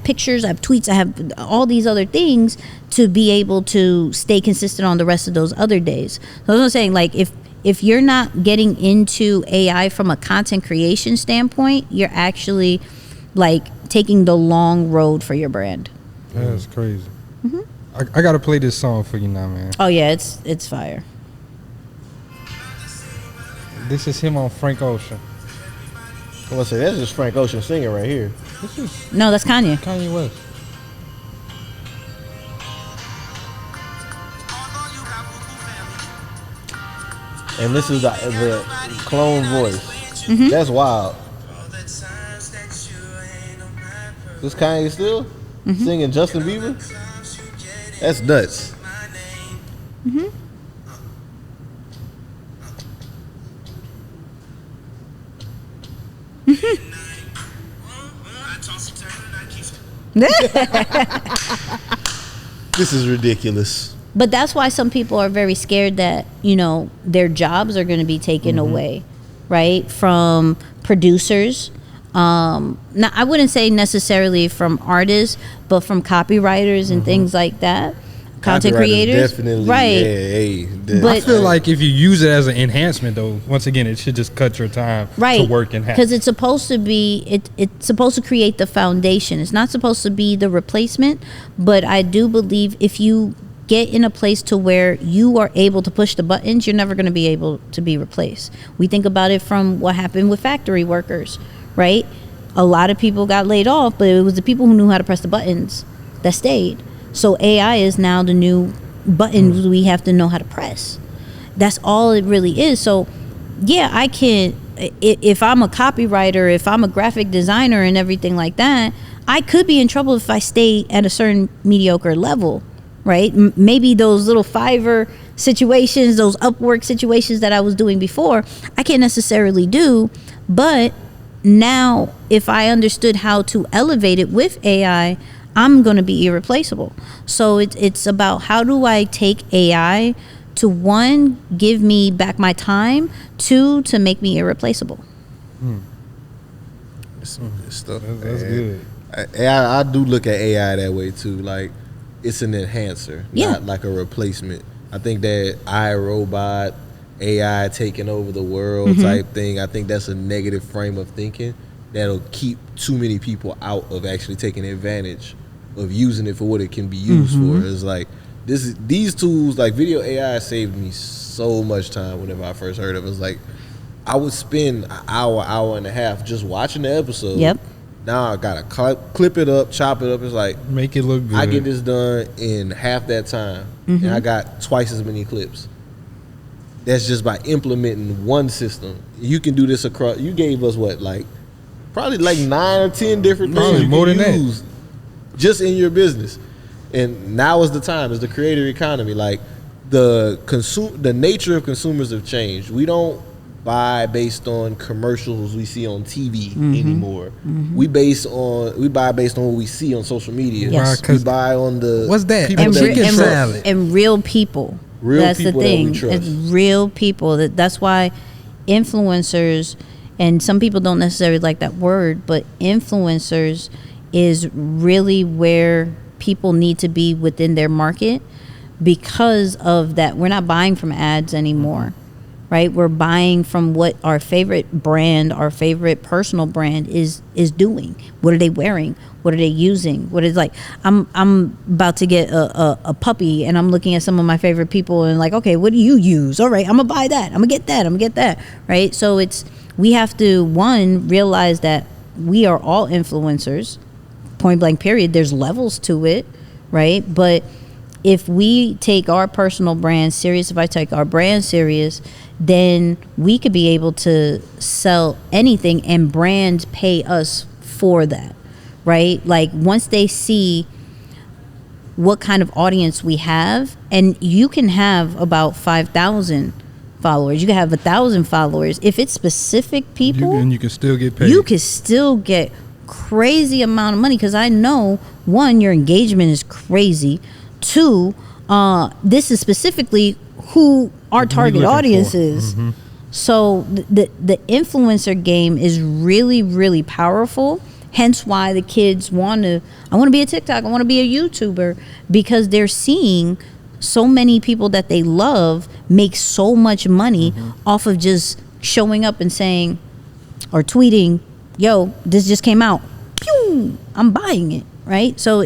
pictures, I have tweets, I have all these other things to be able to stay consistent on the rest of those other days. So I was saying, like, if you're not getting into AI from a content creation standpoint, you're actually like taking the long road for your brand. That's crazy. I gotta play this song for you now, man. Oh yeah, it's fire. This is him on Frank Ocean. I'm gonna say that's just Frank Ocean singing right here. This is No, that's Kanye. Kanye West. And this is the clone voice. That's wild. This Kanye still singing Justin Bieber? That's nuts. This is ridiculous. But that's why some people are very scared that, their jobs are going to be taken away, right? From producers. Now, I wouldn't say necessarily from artists, but from copywriters and things like that. content Copywriters creators, definitely, right? Yeah, hey, But- I feel like if you use it as an enhancement, though, once again, it should just cut your time to work in half. Because it's supposed to be, it's supposed to create the foundation. It's not supposed to be the replacement. But I do believe if you get in a place to where you are able to push the buttons, you're never going to be able to be replaced. We think about it from what happened with factory workers, right? A lot of people got laid off, but it was the people who knew how to press the buttons that stayed. So AI is now the new buttons we have to know how to press. That's all it really is. So yeah, I can, if I'm a copywriter, if I'm a graphic designer and everything like that, I could be in trouble if I stay at a certain mediocre level, right? Maybe those little Fiverr situations, those Upwork situations that I was doing before, I can't necessarily do. But now, if I understood how to elevate it with AI, I'm going to be irreplaceable. So it's about how do I take AI to, one, give me back my time, two, to make me irreplaceable. It's stuff. That's good. I do look at AI that way too. Like, it's an enhancer, Yeah. not like a replacement. I think that iRobot, AI taking over the world type thing, I think that's a negative frame of thinking that'll keep too many people out of actually taking advantage of using it for what it can be used for. It's like these tools, like video AI, saved me so much time whenever I first heard of it. It's like I would spend an hour and a half just watching the episode. Yep. Now I gotta clip it up, chop it up. It's like Make it look good. I get this done in half that time, and I got twice as many clips. That's just by implementing one system. You can do this across. You gave us what, like probably like 9 or 10 different things Probably you more can than that. use just in your business. And now is the time. It's the creator economy. Like the nature of consumers have changed. We don't buy based on commercials we see on TV anymore. We buy based on what we see on social media. Yes. We buy on the What's that? people And that we chicken trust. salad. And real people. Real That's people the that we thing. trust. It's real people. That's why influencers, and some people don't necessarily like that word, but influencers is really where people need to be within their market, because of that. We're not buying from ads anymore, right? We're buying from what our favorite brand, our favorite personal brand is doing. What are they wearing? What are they using? What is, like, I'm about to get a puppy, and I'm looking at some of my favorite people and like, okay, what do you use? All right, I'm gonna buy that. I'm gonna get that. Right? So we have to, one, realize that we are all influencers, point blank period. There's levels to it, right? But if we take our personal brand serious, if I take our brand serious, then we could be able to sell anything, and brands pay us for that, right? Like, once they see what kind of audience we have, and you can have about 5,000 followers, you can have 1,000 followers. If it's specific people, And you can still get paid. you can still get crazy amount of money, because I know, one, your engagement is crazy. Two, this is specifically who our target looking audience for. is. So the influencer game is really, really powerful. Hence why the kids I want to be a TikTok, I want to be a YouTuber, because they're seeing so many people that they love make so much money off of just showing up and saying, or tweeting, yo, this just came out. Pew! I'm buying it, right? So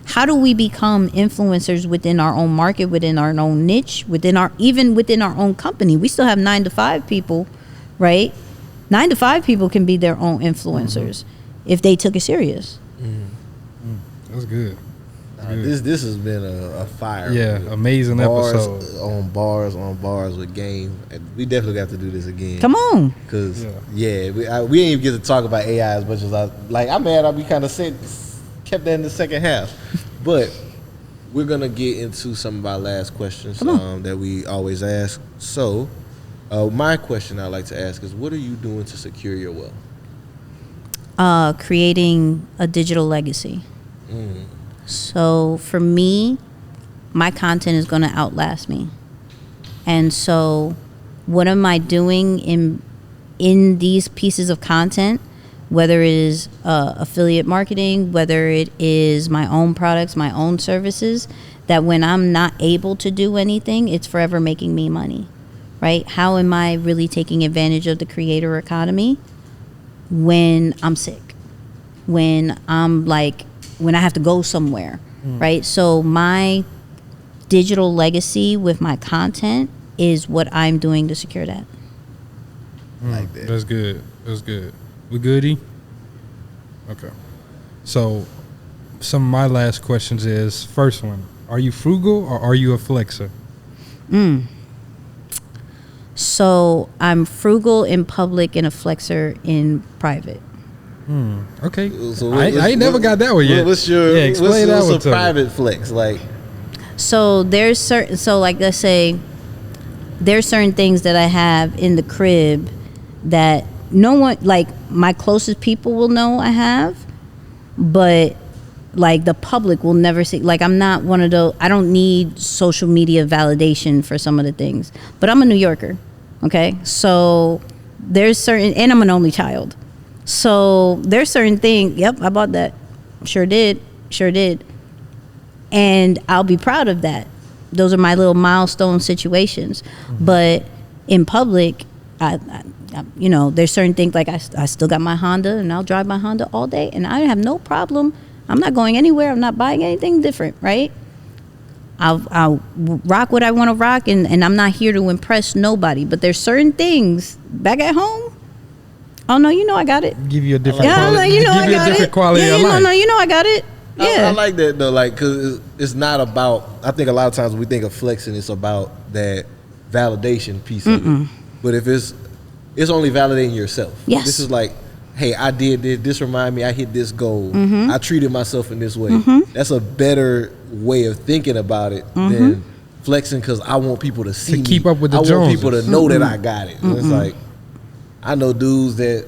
how do we become influencers within our own market, within our own niche, even within our own company? We still have 9 to 5 people, right? 9 to 5 people can be their own influencers if they took it serious. That's good. This has been a fire. Yeah, amazing episode. On bars with game. And we definitely got to do this again. Come on. Cause we didn't even get to talk about AI as much as I'm mad. We kind of kept that in the second half, but we're gonna get into some of our last questions that we always ask. So, my question I'd like to ask is, what are you doing to secure your wealth? Creating a digital legacy. So for me, my content is going to outlast me. And so what am I doing in these pieces of content, whether it is affiliate marketing, whether it is my own products, my own services, that when I'm not able to do anything, it's forever making me money, right? How am I really taking advantage of the creator economy when I'm sick, when I'm like, when I have to go somewhere, right? So my digital legacy with my content is what I'm doing to secure that. Like that. That's good. That's good. We goody? Okay. So some of my last questions is, first one, are you frugal or are you a flexer? So I'm frugal in public and a flexer in private. Okay. So I ain't never got that one yet. What's your explain that one what's to a me. private flex like? So there's certain, so like let's say there's certain things that I have in the crib that no one, like my closest people will know I have, but like the public will never see. Like I'm not one of those, I don't need social media validation for some of the things, but I'm a New Yorker, okay? So there's certain, and I'm an only child. So there's certain things, yep, I bought that, sure did. And I'll be proud of that. Those are my little milestone situations. But in public, I you know, there's certain things like I still got my Honda, and I'll drive my Honda all day, and I have no problem. I'm not going anywhere. I'm not buying anything different, right? I'll rock what I want to rock, and I'm not here to impress nobody. But there's certain things back at home. Oh no, you know I got it. Give you a different Yeah, quality. like, you know give I you a got different it. quality Yeah, of life. no, you know I got it. Yeah. I like that though, like, cause it's not about. I think a lot of times when we think of flexing, it's about that validation piece of it. But if it's only validating yourself. Yes. This is like, hey, I did this. This remind me I hit this goal. I treated myself in this way. That's a better way of thinking about it than flexing because I want people to see keep me. up with the I want Joneses. people to know that I got it. And it's like, I know dudes that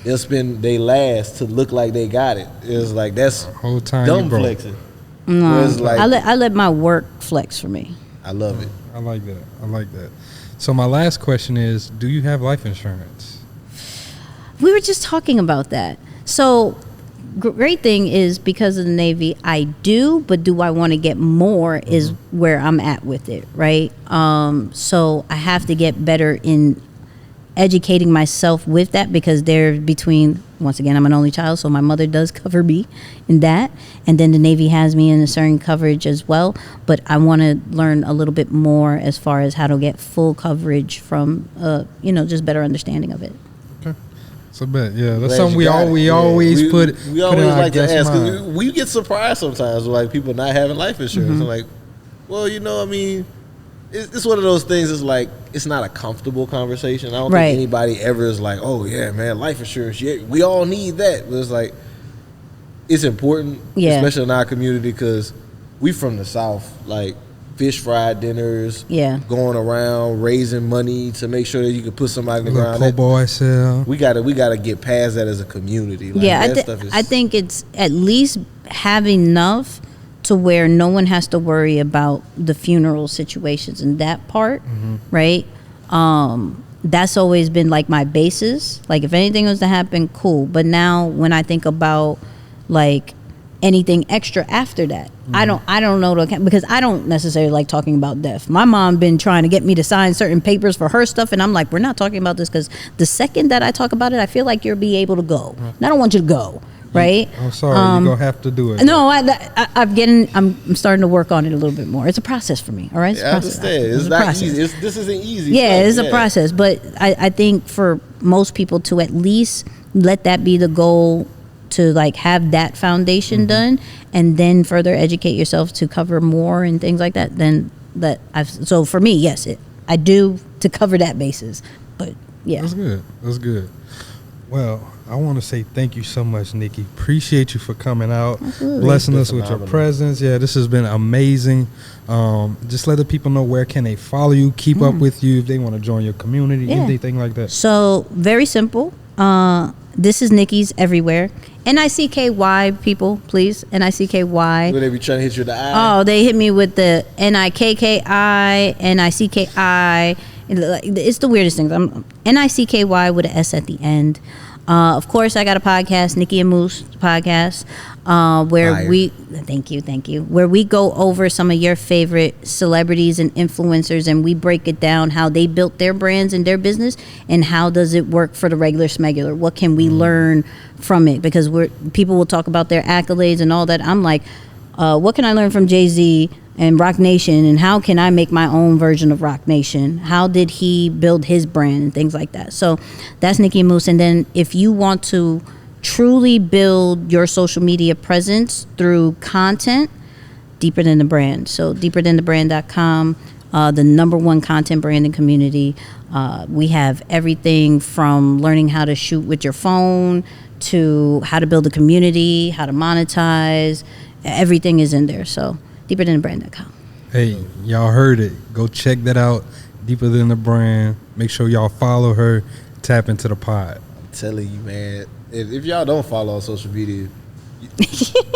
they'll spend they last to look like they got it. It's like that's Whole time dumb you broke. flexing. No, Whereas, like, I let my work flex for me. I love it. I like that. So my last question is, do you have life insurance? We were just talking about that. So great thing is because of the Navy, I do, but do I want to get more is where I'm at with it, right? So I have to get better in educating myself with that because they're between, once again, I'm an only child, so my mother does cover me in that. And then the Navy has me in a certain coverage as well. But I want to learn a little bit more as far as how to get full coverage from, just better understanding of it. Okay. So bet, yeah, that's Glad something you we got it. always Yeah. put. We put always in our like to guest ask mind. because we get surprised sometimes with like people not having life insurance. I'm like, well, I mean, it's one of those things. It's like it's not a comfortable conversation. I don't Right. think anybody ever is like, oh yeah, man, life insurance. Yeah, we all need that. But it's like it's important, Yeah. especially in our community because we from the South, like. Fish fry dinners, Yeah. going around raising money to make sure that you can put somebody in the Little ground. po' boy sell. We gotta get past that as a community. Like, Yeah, that stuff is, I think it's at least have enough to where no one has to worry about the funeral situations and that part, right? That's always been like my basis. Like if anything was to happen, cool. But now when I think about like anything extra after that, I don't know because I don't necessarily like talking about death. My mom been trying to get me to sign certain papers for her stuff, and I'm like, we're not talking about this because the second that I talk about it, I feel like you'll be able to go. And I don't want you to go, right? I'm sorry, you're gonna have to do it. No, I'm starting to work on it a little bit more. It's a process for me. All right, it's a I process. understand. It's a not process. easy. This isn't easy. Yeah, stuff. it's a process, but I think for most people to at least let that be the goal, to like have that foundation done, and then further educate yourself to cover more and things like that. Then so for me, yes, I do to cover that basis. But yeah, That's good. That's good. Well, I want to say thank you so much, Nicky. Appreciate you for coming out, Absolutely. blessing It's us been with your phenomenal. presence. Yeah, this has been amazing. Just let the people know where can they follow you, keep up with you, if they want to join your community, Yeah. anything like that. So very simple. This is Nickys everywhere. Nicky, people, please. Nicky. When they be trying to hit you in the eye. Oh, they hit me with the Nikki, Nicki. It's the weirdest thing. I'm Nicky with an S at the end. Of course, I got a podcast, Nicky and Moose podcast, where Fire. thank you, where we go over some of your favorite celebrities and influencers, and we break it down how they built their brands and their business, and how does it work for the regular smegular. What can we learn from it? Because people will talk about their accolades and all that. I'm like, what can I learn from Jay-Z and Rock Nation, and how can I make my own version of Rock Nation? How did he build his brand and things like that? So that's Nicky and Moose. And then if you want to truly build your social media presence through content, Deeper Than the Brand. So deeperthanthebrand.com, the #1 content branding community. We have everything from learning how to shoot with your phone to how to build a community, how to monetize. Everything is in there. So deeperthanthebrand.com. Hey, y'all heard it. Go check that out. Deeper Than the Brand. Make sure y'all follow her. Tap into the pod. I'm telling you, man. If y'all don't follow on social media,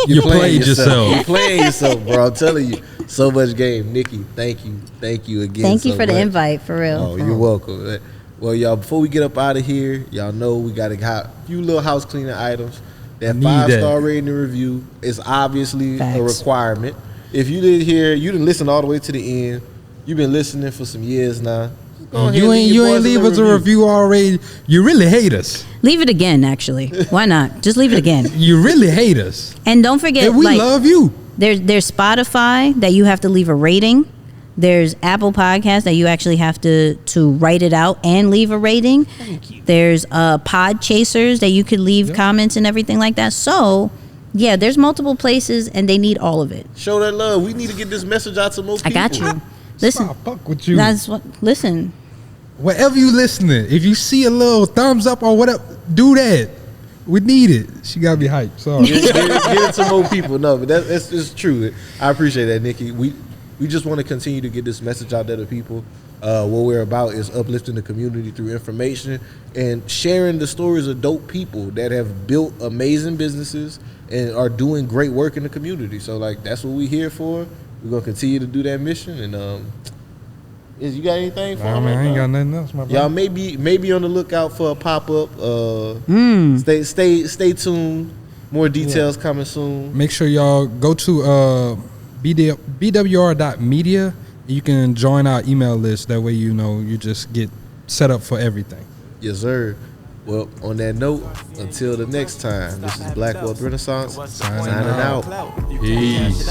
You played yourself. You're playing yourself, bro. I'm telling you. So much game. Nikki, thank you. Thank you again. Thank you so for the much. invite, for real. Oh, you're welcome. Well, y'all, before we get up out of here, y'all know we got a few little house cleaning items. That Need 5-star that. rating and review is obviously a Facts. requirement. If you didn't listen all the way to the end. You've been listening for some years now. Just go ahead You and ain't your boys leave us a review already. You really hate us. Leave it again, actually. Why not? Just leave it again. You really hate us. And don't forget, And we like, love you. there's Spotify that you have to leave a rating. There's Apple Podcasts that you actually have to write it out and leave a rating. There's Pod Chasers that you could leave comments and everything like that. So, yeah, there's multiple places, and they need all of it. Show that love. We need to get this message out to more people. I got you. Listen, Stop, fuck with you. that's what. Listen, Wherever you listening, if you see a little thumbs up or whatever, do that. We need it. She got to be hyped. Sorry. Get it to more people. No, but that's true. I appreciate that, Nikki. We just want to continue to get this message out there to people. What we're about is uplifting the community through information and sharing the stories of dope people that have built amazing businesses and are doing great work in the community. So, like, that's what we're here for. We're going to continue to do that mission. And you got anything for Nah, them? man, I ain't got nothing else, my brother. Y'all maybe on the lookout for a pop-up. Stay tuned. More details coming soon. Make sure y'all go to bwr.media. You can join our email list. That way, you just get set up for everything. Yes, sir. Well, on that note, until the next time, this is Black Wealth Renaissance signing out. Peace.